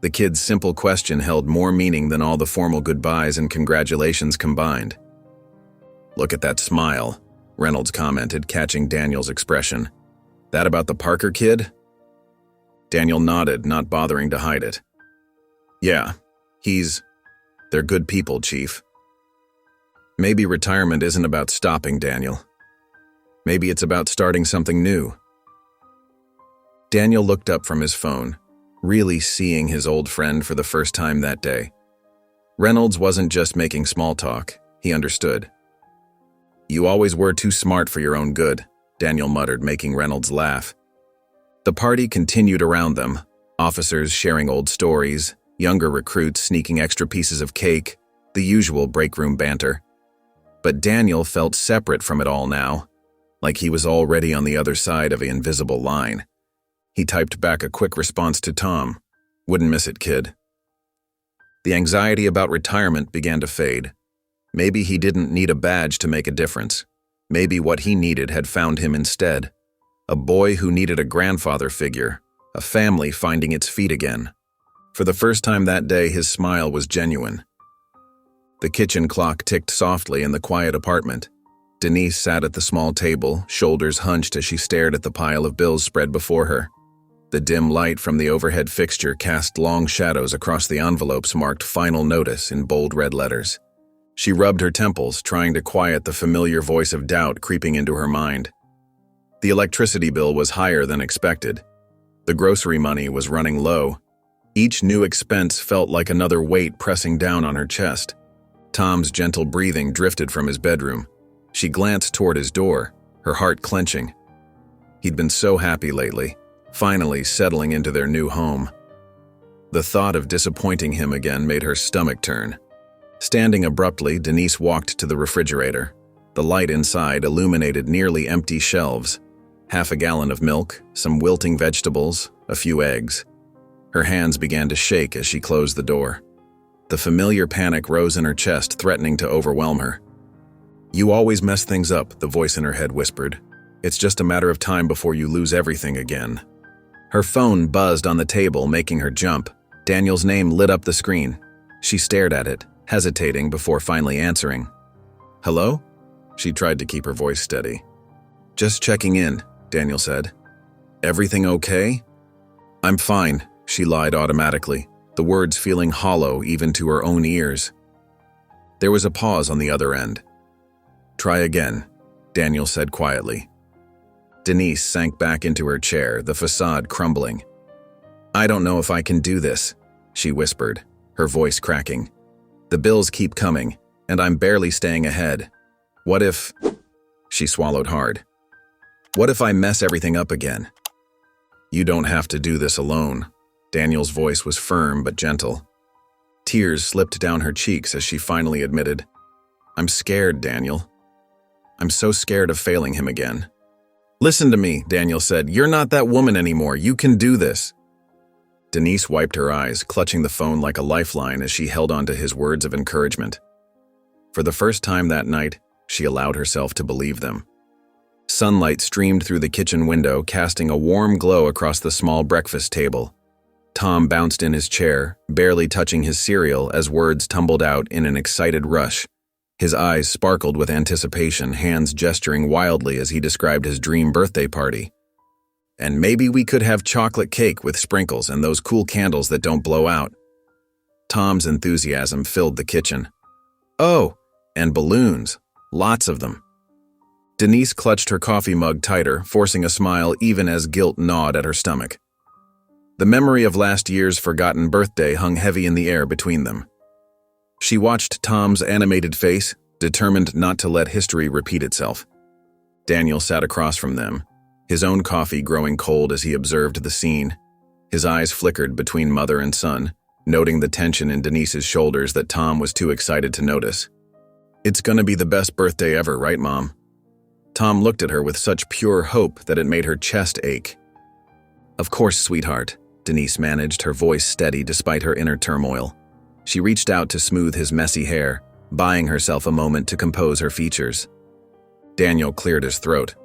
The kid's simple question held more meaning than all the formal goodbyes and congratulations combined. "Look at that smile," Reynolds commented, catching Daniel's expression. "That about the Parker kid?" Daniel nodded, not bothering to hide it. "Yeah, they're good people, Chief." Maybe retirement isn't about stopping, Daniel. Maybe it's about starting something new. Daniel looked up from his phone, really seeing his old friend for the first time that day. Reynolds wasn't just making small talk, he understood. "You always were too smart for your own good," Daniel muttered, making Reynolds laugh. The party continued around them, officers sharing old stories, younger recruits sneaking extra pieces of cake, the usual break room banter. But Daniel felt separate from it all now, like he was already on the other side of an invisible line. He typed back a quick response to Tom. "Wouldn't miss it, kid." The anxiety about retirement began to fade. Maybe he didn't need a badge to make a difference. Maybe what he needed had found him instead. A boy who needed a grandfather figure, a family finding its feet again. For the first time that day, his smile was genuine. The kitchen clock ticked softly in the quiet apartment. Denise sat at the small table, shoulders hunched as she stared at the pile of bills spread before her. The dim light from the overhead fixture cast long shadows across the envelopes marked "Final Notice" in bold red letters. She rubbed her temples, trying to quiet the familiar voice of doubt creeping into her mind. The electricity bill was higher than expected. The grocery money was running low. Each new expense felt like another weight pressing down on her chest. Tom's gentle breathing drifted from his bedroom. She glanced toward his door, her heart clenching. He'd been so happy lately, finally settling into their new home. The thought of disappointing him again made her stomach turn. Standing abruptly, Denise walked to the refrigerator. The light inside illuminated nearly empty shelves. Half a gallon of milk, some wilting vegetables, a few eggs. Her hands began to shake as she closed the door. The familiar panic rose in her chest, threatening to overwhelm her. You always mess things up, the voice in her head whispered. It's just a matter of time before you lose everything again. Her phone buzzed on the table, making her jump. Daniel's name lit up the screen. She stared at it, hesitating before finally answering. Hello? She tried to keep her voice steady. Just checking in, Daniel said. Everything okay? I'm fine, she lied automatically, the words feeling hollow even to her own ears. There was a pause on the other end. Try again, Daniel said quietly. Denise sank back into her chair, the facade crumbling. I don't know if I can do this, she whispered, her voice cracking. The bills keep coming, and I'm barely staying ahead. What if… She swallowed hard. What if I mess everything up again? You don't have to do this alone. Daniel's voice was firm but gentle. Tears slipped down her cheeks as she finally admitted, I'm scared, Daniel. I'm so scared of failing him again. Listen to me, Daniel said. You're not that woman anymore. You can do this. Denise wiped her eyes, clutching the phone like a lifeline as she held on to his words of encouragement. For the first time that night, she allowed herself to believe them. Sunlight streamed through the kitchen window, casting a warm glow across the small breakfast table. Tom bounced in his chair, barely touching his cereal as words tumbled out in an excited rush. His eyes sparkled with anticipation, hands gesturing wildly as he described his dream birthday party. And maybe we could have chocolate cake with sprinkles and those cool candles that don't blow out. Tom's enthusiasm filled the kitchen. Oh, and balloons. Lots of them. Denise clutched her coffee mug tighter, forcing a smile even as guilt gnawed at her stomach. The memory of last year's forgotten birthday hung heavy in the air between them. She watched Tom's animated face, determined not to let history repeat itself. Daniel sat across from them, his own coffee growing cold as he observed the scene. His eyes flickered between mother and son, noting the tension in Denise's shoulders that Tom was too excited to notice. It's gonna be the best birthday ever, right, Mom? Tom looked at her with such pure hope that it made her chest ache. Of course, sweetheart, Denise managed, her voice steady despite her inner turmoil. She reached out to smooth his messy hair, buying herself a moment to compose her features. Daniel cleared his throat.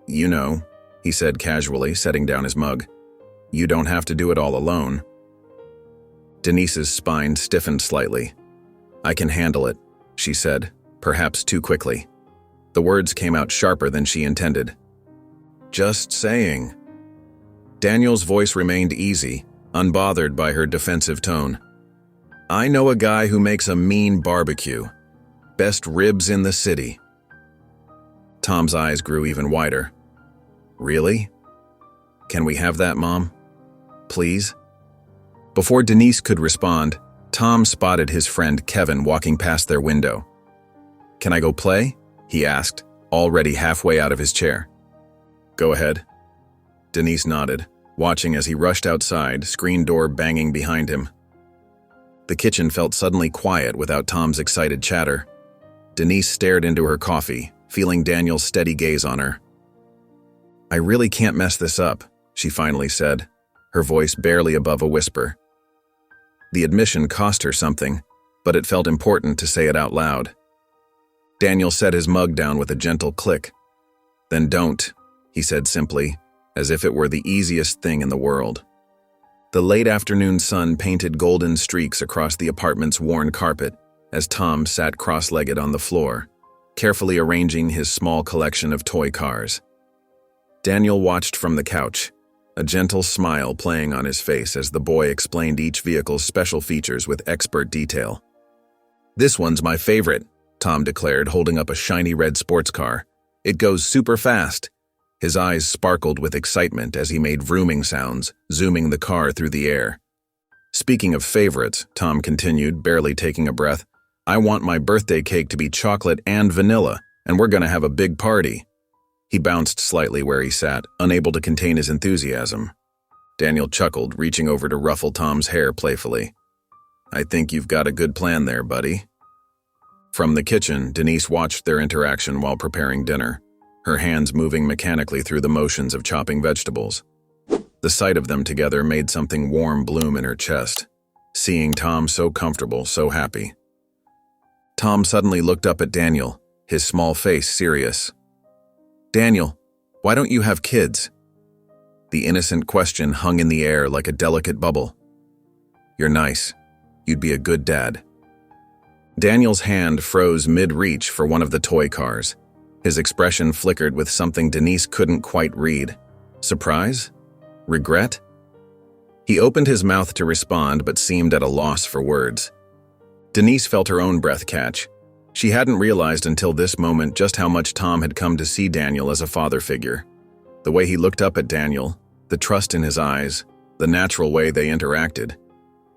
You know, he said casually, setting down his mug. You don't have to do it all alone. Denise's spine stiffened slightly. I can handle it, she said, perhaps too quickly. The words came out sharper than she intended. Just saying. Daniel's voice remained easy, unbothered by her defensive tone. I know a guy who makes a mean barbecue. Best ribs in the city. Tom's eyes grew even wider. Really? Can we have that, Mom? Please? Before Denise could respond, Tom spotted his friend Kevin walking past their window. Can I go play? He asked, already halfway out of his chair. Go ahead. Denise nodded, watching as he rushed outside, screen door banging behind him. The kitchen felt suddenly quiet without Tom's excited chatter. Denise stared into her coffee, feeling Daniel's steady gaze on her. I really can't mess this up, she finally said, her voice barely above a whisper. The admission cost her something, but it felt important to say it out loud. Daniel set his mug down with a gentle click. Then don't, he said simply, as if it were the easiest thing in the world. The late afternoon sun painted golden streaks across the apartment's worn carpet as Tom sat cross-legged on the floor, carefully arranging his small collection of toy cars. Daniel watched from the couch, a gentle smile playing on his face as the boy explained each vehicle's special features with expert detail. This one's my favorite, Tom declared, holding up a shiny red sports car. It goes super fast. His eyes sparkled with excitement as he made vrooming sounds, zooming the car through the air. Speaking of favorites, Tom continued, barely taking a breath, I want my birthday cake to be chocolate and vanilla, and we're gonna have a big party. He bounced slightly where he sat, unable to contain his enthusiasm. Daniel chuckled, reaching over to ruffle Tom's hair playfully. I think you've got a good plan there, buddy. From the kitchen, Denise watched their interaction while preparing dinner, her hands moving mechanically through the motions of chopping vegetables. The sight of them together made something warm bloom in her chest, seeing Tom so comfortable, so happy. Tom suddenly looked up at Daniel, his small face serious. "Daniel, why don't you have kids?" The innocent question hung in the air like a delicate bubble. "You're nice. You'd be a good dad." Daniel's hand froze mid-reach for one of the toy cars. His expression flickered with something Denise couldn't quite read. Surprise? Regret? He opened his mouth to respond but seemed at a loss for words. Denise felt her own breath catch. She hadn't realized until this moment just how much Tom had come to see Daniel as a father figure. The way he looked up at Daniel, the trust in his eyes, the natural way they interacted.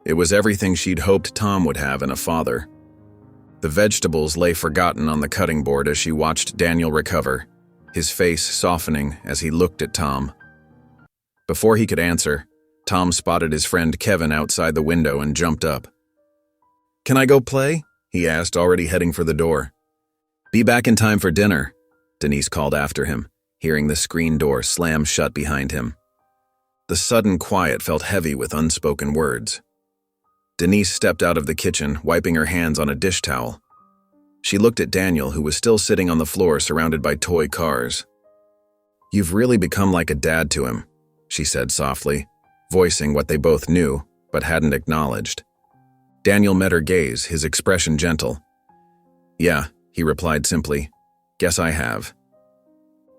It was everything she'd hoped Tom would have in a father. The vegetables lay forgotten on the cutting board as she watched Daniel recover, his face softening as he looked at Tom. Before he could answer, Tom spotted his friend Kevin outside the window and jumped up. "Can I go play?" he asked, already heading for the door. "Be back in time for dinner," Denise called after him, hearing the screen door slam shut behind him. The sudden quiet felt heavy with unspoken words. Denise stepped out of the kitchen, wiping her hands on a dish towel. She looked at Daniel, who was still sitting on the floor surrounded by toy cars. "You've really become like a dad to him," she said softly, voicing what they both knew but hadn't acknowledged. Daniel met her gaze, his expression gentle. "Yeah," he replied simply. "Guess I have."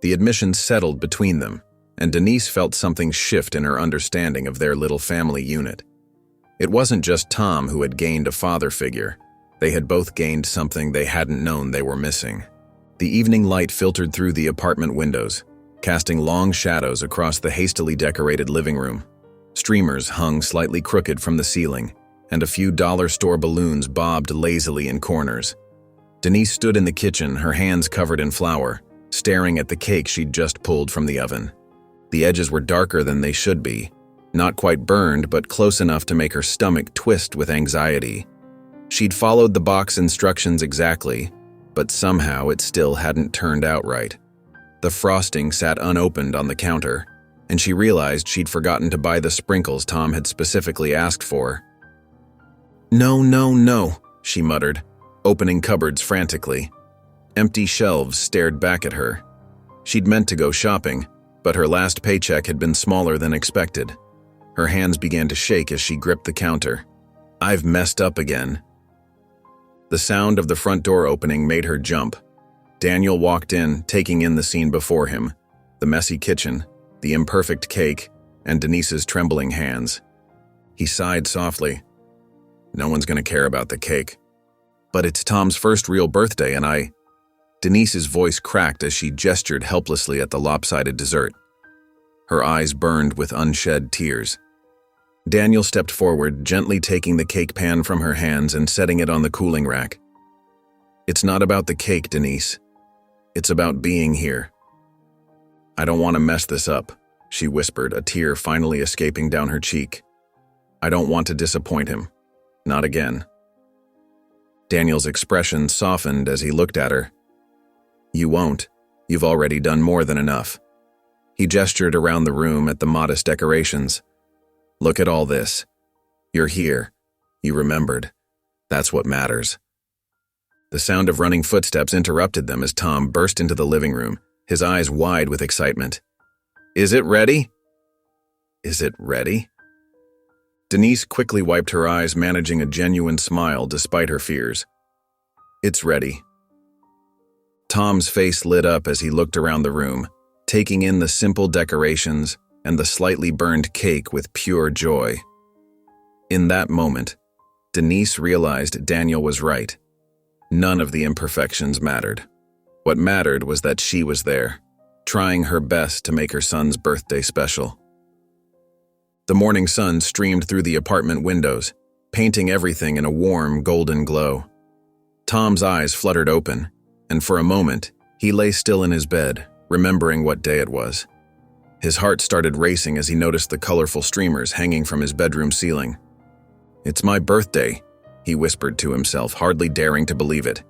The admission settled between them, and Denise felt something shift in her understanding of their little family unit. It wasn't just Tom who had gained a father figure. They had both gained something they hadn't known they were missing. The evening light filtered through the apartment windows, casting long shadows across the hastily decorated living room. Streamers hung slightly crooked from the ceiling, and a few dollar store balloons bobbed lazily in corners. Denise stood in the kitchen, her hands covered in flour, staring at the cake she'd just pulled from the oven. The edges were darker than they should be, not quite burned, but close enough to make her stomach twist with anxiety. She'd followed the box instructions exactly, but somehow it still hadn't turned out right. The frosting sat unopened on the counter, and she realized she'd forgotten to buy the sprinkles Tom had specifically asked for. "No, no, no," she muttered, opening cupboards frantically. Empty shelves stared back at her. She'd meant to go shopping, but her last paycheck had been smaller than expected. Her hands began to shake as she gripped the counter. "I've messed up again." The sound of the front door opening made her jump. Daniel walked in, taking in the scene before him, the messy kitchen, the imperfect cake, and Denise's trembling hands. He sighed softly. "No one's going to care about the cake. But it's Tom's first real birthday and I—" Denise's voice cracked as she gestured helplessly at the lopsided dessert. Her eyes burned with unshed tears. Daniel stepped forward, gently taking the cake pan from her hands and setting it on the cooling rack. "It's not about the cake, Denise. It's about being here." "I don't want to mess this up," she whispered, a tear finally escaping down her cheek. "I don't want to disappoint him. Not again." Daniel's expression softened as he looked at her. "You won't. You've already done more than enough." He gestured around the room at the modest decorations. "Look at all this. You're here. You remembered. That's what matters." The sound of running footsteps interrupted them as Tom burst into the living room, his eyes wide with excitement. "Is it ready?" "Is it ready?" Denise quickly wiped her eyes, managing a genuine smile despite her fears. "It's ready." Tom's face lit up as he looked around the room, taking in the simple decorations and the slightly burned cake with pure joy. In that moment, Denise realized Daniel was right. None of the imperfections mattered. What mattered was that she was there, trying her best to make her son's birthday special. The morning sun streamed through the apartment windows, painting everything in a warm, golden glow. Tom's eyes fluttered open, and for a moment, he lay still in his bed, remembering what day it was. His heart started racing as he noticed the colorful streamers hanging from his bedroom ceiling. "It's my birthday," he whispered to himself, hardly daring to believe it.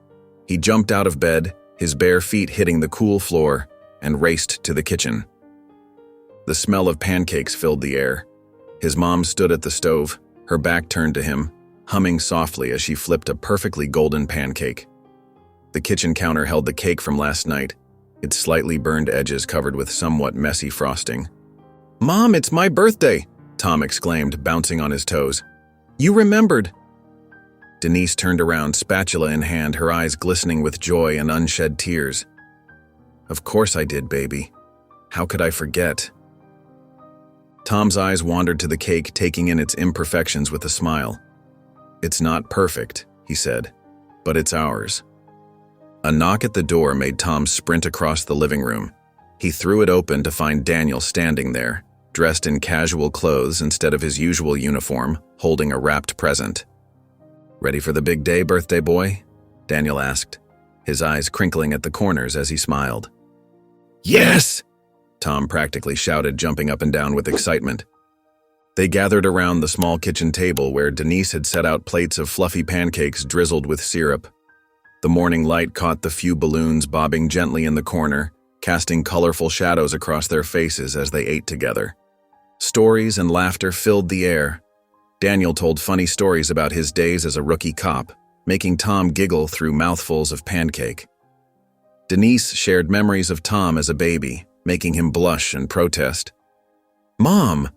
He jumped out of bed, his bare feet hitting the cool floor, and raced to the kitchen. The smell of pancakes filled the air. His mom stood at the stove, her back turned to him, humming softly as she flipped a perfectly golden pancake. The kitchen counter held the cake from last night, its slightly burned edges covered with somewhat messy frosting. "Mom, it's my birthday!" Tom exclaimed, bouncing on his toes. "You remembered!" Denise turned around, spatula in hand, her eyes glistening with joy and unshed tears. "Of course I did, baby. How could I forget?" Tom's eyes wandered to the cake, taking in its imperfections with a smile. "It's not perfect," he said, "but it's ours." A knock at the door made Tom sprint across the living room. He threw it open to find Daniel standing there, dressed in casual clothes instead of his usual uniform, holding a wrapped present. "Ready for the big day, birthday boy?" Daniel asked, his eyes crinkling at the corners as he smiled. "Yes!" Tom practically shouted, jumping up and down with excitement. They gathered around the small kitchen table where Denise had set out plates of fluffy pancakes drizzled with syrup. The morning light caught the few balloons bobbing gently in the corner, casting colorful shadows across their faces as they ate together. Stories and laughter filled the air. Daniel told funny stories about his days as a rookie cop, making Tom giggle through mouthfuls of pancake. Denise shared memories of Tom as a baby, making him blush and protest. "Mom!"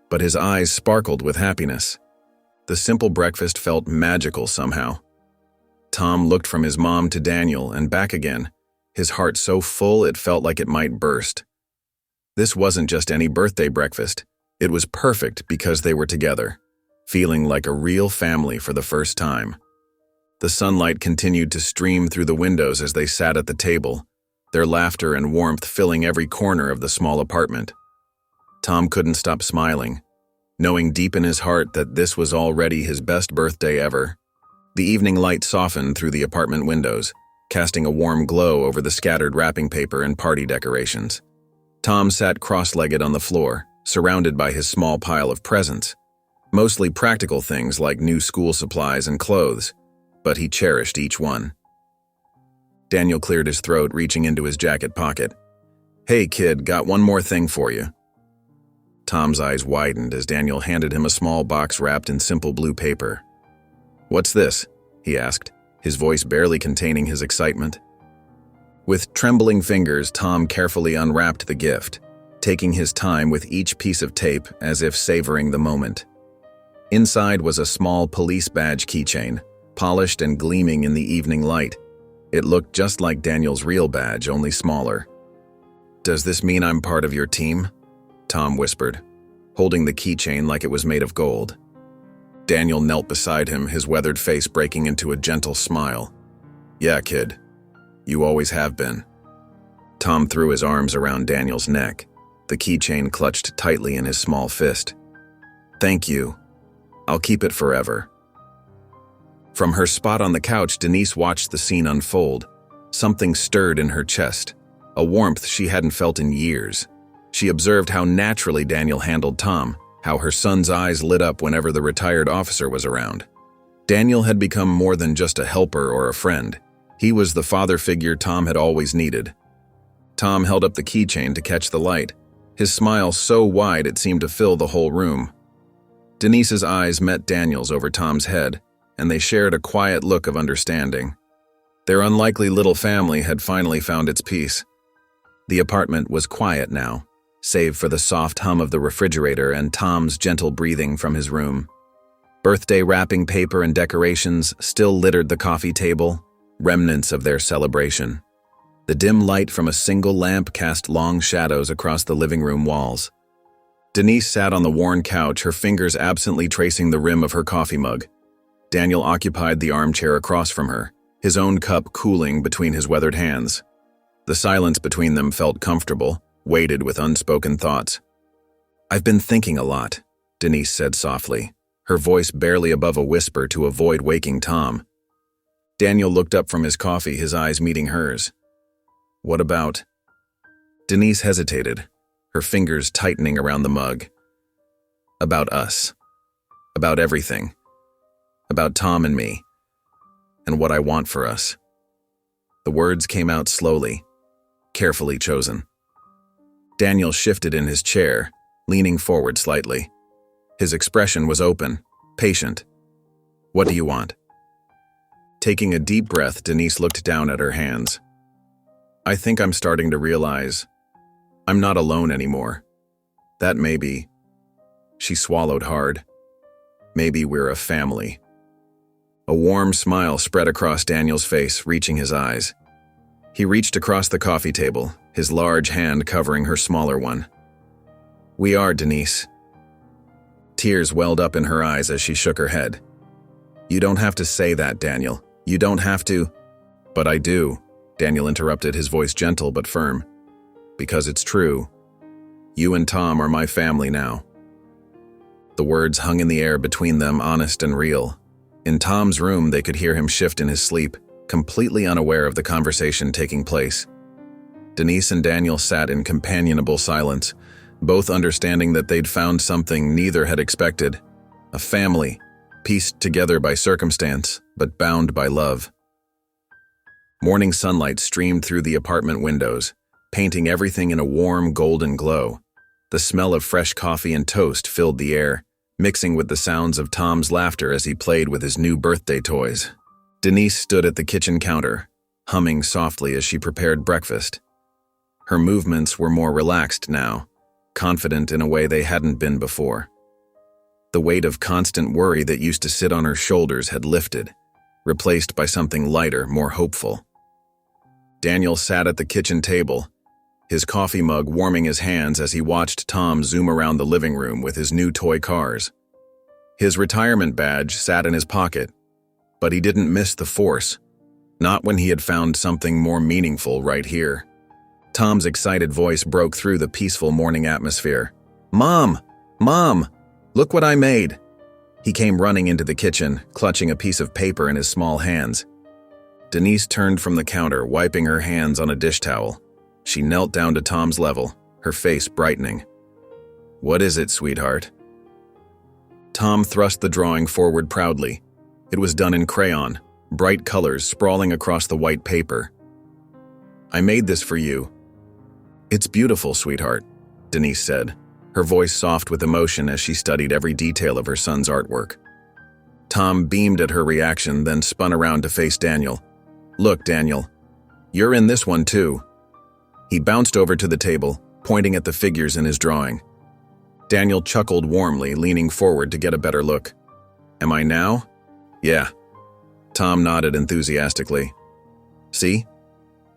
But his eyes sparkled with happiness. The simple breakfast felt magical somehow. Tom looked from his mom to Daniel and back again, his heart so full it felt like it might burst. This wasn't just any birthday breakfast. It was perfect because they were together, feeling like a real family for the first time. The sunlight continued to stream through the windows as they sat at the table, their laughter and warmth filling every corner of the small apartment. Tom couldn't stop smiling, knowing deep in his heart that this was already his best birthday ever. The evening light softened through the apartment windows, casting a warm glow over the scattered wrapping paper and party decorations. Tom sat cross-legged on the floor, surrounded by his small pile of presents, mostly practical things like new school supplies and clothes, but he cherished each one. Daniel cleared his throat, reaching into his jacket pocket. "Hey, kid, got one more thing for you." Tom's eyes widened as Daniel handed him a small box wrapped in simple blue paper. "What's this?" he asked, his voice barely containing his excitement. With trembling fingers, Tom carefully unwrapped the gift, taking his time with each piece of tape as if savoring the moment. Inside was a small police badge keychain, polished and gleaming in the evening light. It looked just like Daniel's real badge, only smaller. "Does this mean I'm part of your team?" Tom whispered, holding the keychain like it was made of gold. Daniel knelt beside him, his weathered face breaking into a gentle smile. "Yeah, kid. You always have been." Tom threw his arms around Daniel's neck, the keychain clutched tightly in his small fist. "Thank you. I'll keep it forever." From her spot on the couch, Denise watched the scene unfold. Something stirred in her chest, a warmth she hadn't felt in years. She observed how naturally Daniel handled Tom, how her son's eyes lit up whenever the retired officer was around. Daniel had become more than just a helper or a friend. He was the father figure Tom had always needed. Tom held up the keychain to catch the light, his smile so wide it seemed to fill the whole room. Denise's eyes met Daniel's over Tom's head, and they shared a quiet look of understanding. Their unlikely little family had finally found its peace. The apartment was quiet now, save for the soft hum of the refrigerator and Tom's gentle breathing from his room. Birthday wrapping paper and decorations still littered the coffee table, remnants of their celebration. The dim light from a single lamp cast long shadows across the living room walls. Denise sat on the worn couch, her fingers absently tracing the rim of her coffee mug. Daniel occupied the armchair across from her, his own cup cooling between his weathered hands. The silence between them felt comfortable, weighted with unspoken thoughts. "I've been thinking a lot," Denise said softly, her voice barely above a whisper to avoid waking Tom. Daniel looked up from his coffee, his eyes meeting hers. "What about?" Denise hesitated, her fingers tightening around the mug. "About us. About everything. About Tom and me. And what I want for us." The words came out slowly, carefully chosen. Daniel shifted in his chair, leaning forward slightly. His expression was open, patient. "What do you want?" Taking a deep breath, Denise looked down at her hands. I think I'm starting to realize I'm not alone anymore. That maybe, she swallowed hard, maybe we're a family. A warm smile spread across Daniel's face, reaching his eyes. He reached across the coffee table, his large hand covering her smaller one. We are, Denise. Tears welled up in her eyes as she shook her head. You don't have to say that, Daniel. You don't have to. But I do, Daniel interrupted, his voice gentle but firm. Because it's true. You and Tom are my family now. The words hung in the air between them, honest and real. In Tom's room, they could hear him shift in his sleep, completely unaware of the conversation taking place. Denise and Daniel sat in companionable silence, both understanding that they'd found something neither had expected. A family, pieced together by circumstance, but bound by love. Morning sunlight streamed through the apartment windows, painting everything in a warm golden glow. The smell of fresh coffee and toast filled the air, mixing with the sounds of Tom's laughter as he played with his new birthday toys. Denise stood at the kitchen counter, humming softly as she prepared breakfast. Her movements were more relaxed now, confident in a way they hadn't been before. The weight of constant worry that used to sit on her shoulders had lifted, replaced by something lighter, more hopeful. Daniel sat at the kitchen table, his coffee mug warming his hands as he watched Tom zoom around the living room with his new toy cars. His retirement badge sat in his pocket, but he didn't miss the force, not when he had found something more meaningful right here. Tom's excited voice broke through the peaceful morning atmosphere. Mom! Mom! Look what I made! He came running into the kitchen, clutching a piece of paper in his small hands. Denise turned from the counter, wiping her hands on a dish towel. She knelt down to Tom's level, her face brightening. What is it, sweetheart? Tom thrust the drawing forward proudly. It was done in crayon, bright colors sprawling across the white paper. I made this for you. It's beautiful, sweetheart, Denise said, her voice soft with emotion as she studied every detail of her son's artwork. Tom beamed at her reaction, then spun around to face Daniel. Look, Daniel, you're in this one too. He bounced over to the table, pointing at the figures in his drawing. Daniel chuckled warmly, leaning forward to get a better look. Am I now? Yeah. Tom nodded enthusiastically. See?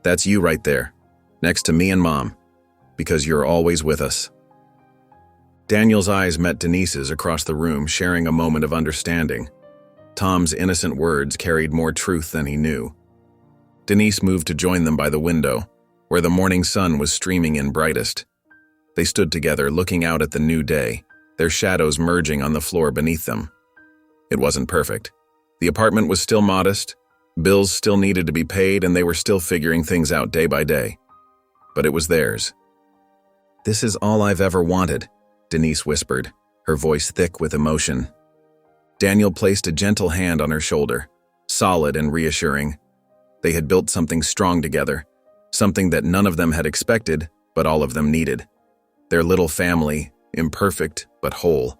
That's you right there, next to me and Mom, because you're always with us. Daniel's eyes met Denise's across the room, sharing a moment of understanding. Tom's innocent words carried more truth than he knew. Denise moved to join them by the window, where the morning sun was streaming in brightest. They stood together, looking out at the new day, their shadows merging on the floor beneath them. It wasn't perfect. The apartment was still modest, bills still needed to be paid, and they were still figuring things out day by day. But it was theirs. This is all I've ever wanted, Denise whispered, her voice thick with emotion. Daniel placed a gentle hand on her shoulder, solid and reassuring. They had built something strong together, something that none of them had expected, but all of them needed. Their little family, imperfect but whole.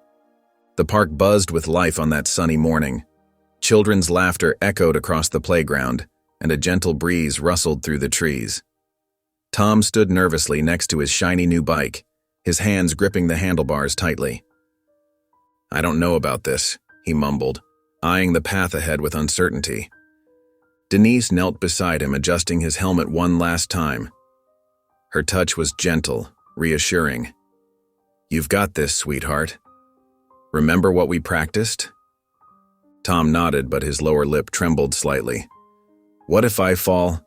The park buzzed with life on that sunny morning. Children's laughter echoed across the playground, and a gentle breeze rustled through the trees. Tom stood nervously next to his shiny new bike, his hands gripping the handlebars tightly. I don't know about this, he mumbled, eyeing the path ahead with uncertainty. Denise knelt beside him, adjusting his helmet one last time. Her touch was gentle, reassuring. You've got this, sweetheart. Remember what we practiced? Tom nodded, but his lower lip trembled slightly. What if I fall?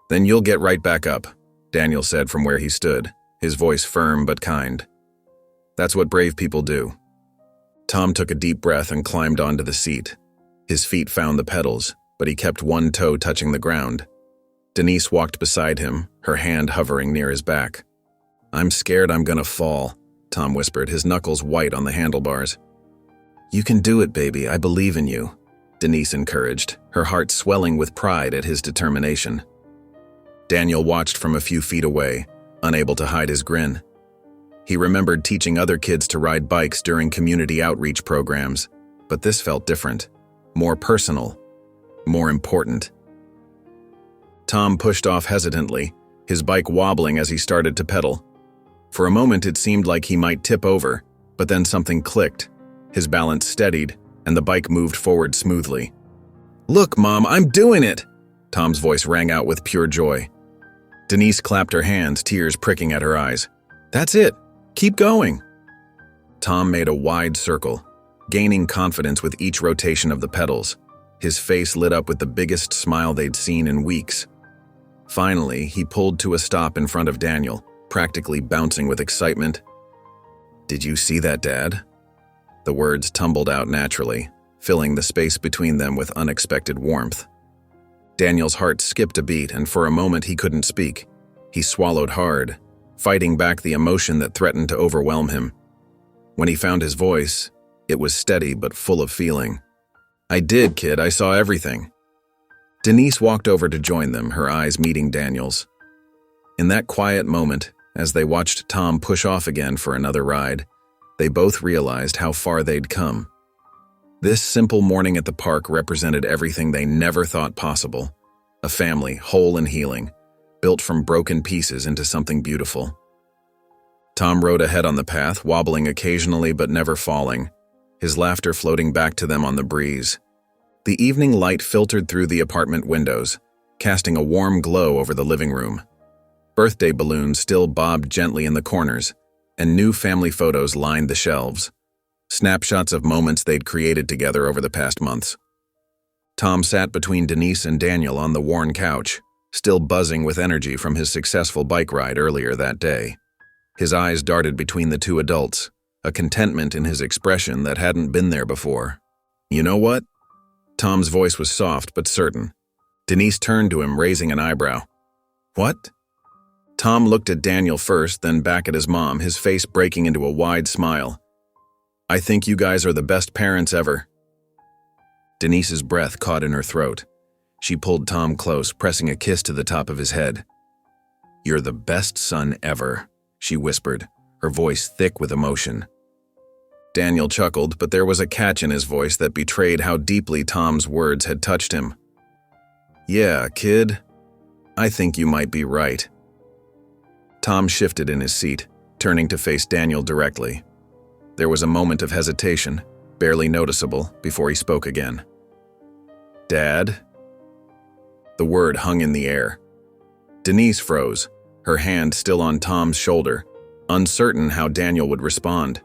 Then you'll get right back up, Daniel said from where he stood, his voice firm but kind. That's what brave people do. Tom took a deep breath and climbed onto the seat. His feet found the pedals, but he kept one toe touching the ground. Denise walked beside him, her hand hovering near his back. I'm scared I'm gonna fall, Tom whispered, his knuckles white on the handlebars. You can do it, baby. I believe in you, Denise encouraged, her heart swelling with pride at his determination. Daniel watched from a few feet away, unable to hide his grin. He remembered teaching other kids to ride bikes during community outreach programs, but this felt different, more personal, more important. Tom pushed off hesitantly, his bike wobbling as he started to pedal. For a moment it seemed like he might tip over, but then something clicked. His balance steadied, and the bike moved forward smoothly. "Look, Mom, I'm doing it!" Tom's voice rang out with pure joy. Denise clapped her hands, tears pricking at her eyes. "That's it! Keep going!" Tom made a wide circle, gaining confidence with each rotation of the pedals. His face lit up with the biggest smile they'd seen in weeks. Finally, he pulled to a stop in front of Daniel, practically bouncing with excitement. "Did you see that, Dad?" The words tumbled out naturally, filling the space between them with unexpected warmth. Daniel's heart skipped a beat, and for a moment he couldn't speak. He swallowed hard, fighting back the emotion that threatened to overwhelm him. When he found his voice, it was steady but full of feeling. "I did, kid. I saw everything." Denise walked over to join them, her eyes meeting Daniel's. In that quiet moment, as they watched Tom push off again for another ride, they both realized how far they'd come. This simple morning at the park represented everything they never thought possible. A family, whole and healing, built from broken pieces into something beautiful. Tom rode ahead on the path, wobbling occasionally but never falling, his laughter floating back to them on the breeze. The evening light filtered through the apartment windows, casting a warm glow over the living room. Birthday balloons still bobbed gently in the corners, and new family photos lined the shelves. Snapshots of moments they'd created together over the past months. Tom sat between Denise and Daniel on the worn couch, still buzzing with energy from his successful bike ride earlier that day. His eyes darted between the two adults, a contentment in his expression that hadn't been there before. "You know what?" Tom's voice was soft but certain. Denise turned to him, raising an eyebrow. "What?" Tom looked at Daniel first, then back at his mom, his face breaking into a wide smile. "I think you guys are the best parents ever." Denise's breath caught in her throat. She pulled Tom close, pressing a kiss to the top of his head. "You're the best son ever," she whispered, her voice thick with emotion. Daniel chuckled, but there was a catch in his voice that betrayed how deeply Tom's words had touched him. "Yeah, kid, I think you might be right." Tom shifted in his seat, turning to face Daniel directly. There was a moment of hesitation, barely noticeable, before he spoke again. "Dad?" The word hung in the air. Denise froze, her hand still on Tom's shoulder, uncertain how Daniel would respond.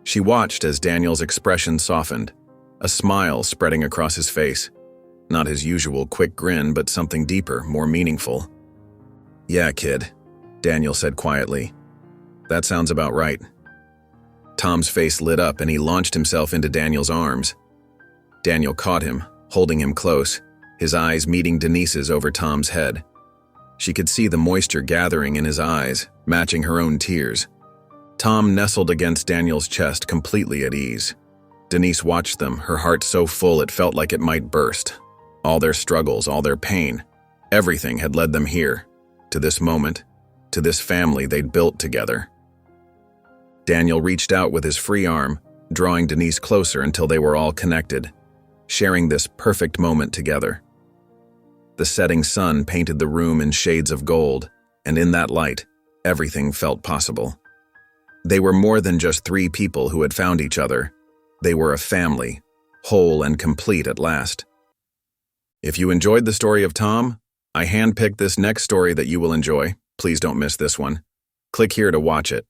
She watched as Daniel's expression softened, a smile spreading across his face. Not his usual quick grin, but something deeper, more meaningful. "Yeah, kid," Daniel said quietly. "That sounds about right." Tom's face lit up and he launched himself into Daniel's arms. Daniel caught him, holding him close, his eyes meeting Denise's over Tom's head. She could see the moisture gathering in his eyes, matching her own tears. Tom nestled against Daniel's chest, completely at ease. Denise watched them, her heart so full it felt like it might burst. All their struggles, all their pain, everything had led them here, to this moment, to this family they'd built together. Daniel reached out with his free arm, drawing Denise closer until they were all connected, sharing this perfect moment together. The setting sun painted the room in shades of gold, and in that light, everything felt possible. They were more than just three people who had found each other. They were a family, whole and complete at last. If you enjoyed the story of Tom, I handpicked this next story that you will enjoy. Please don't miss this one. Click here to watch it.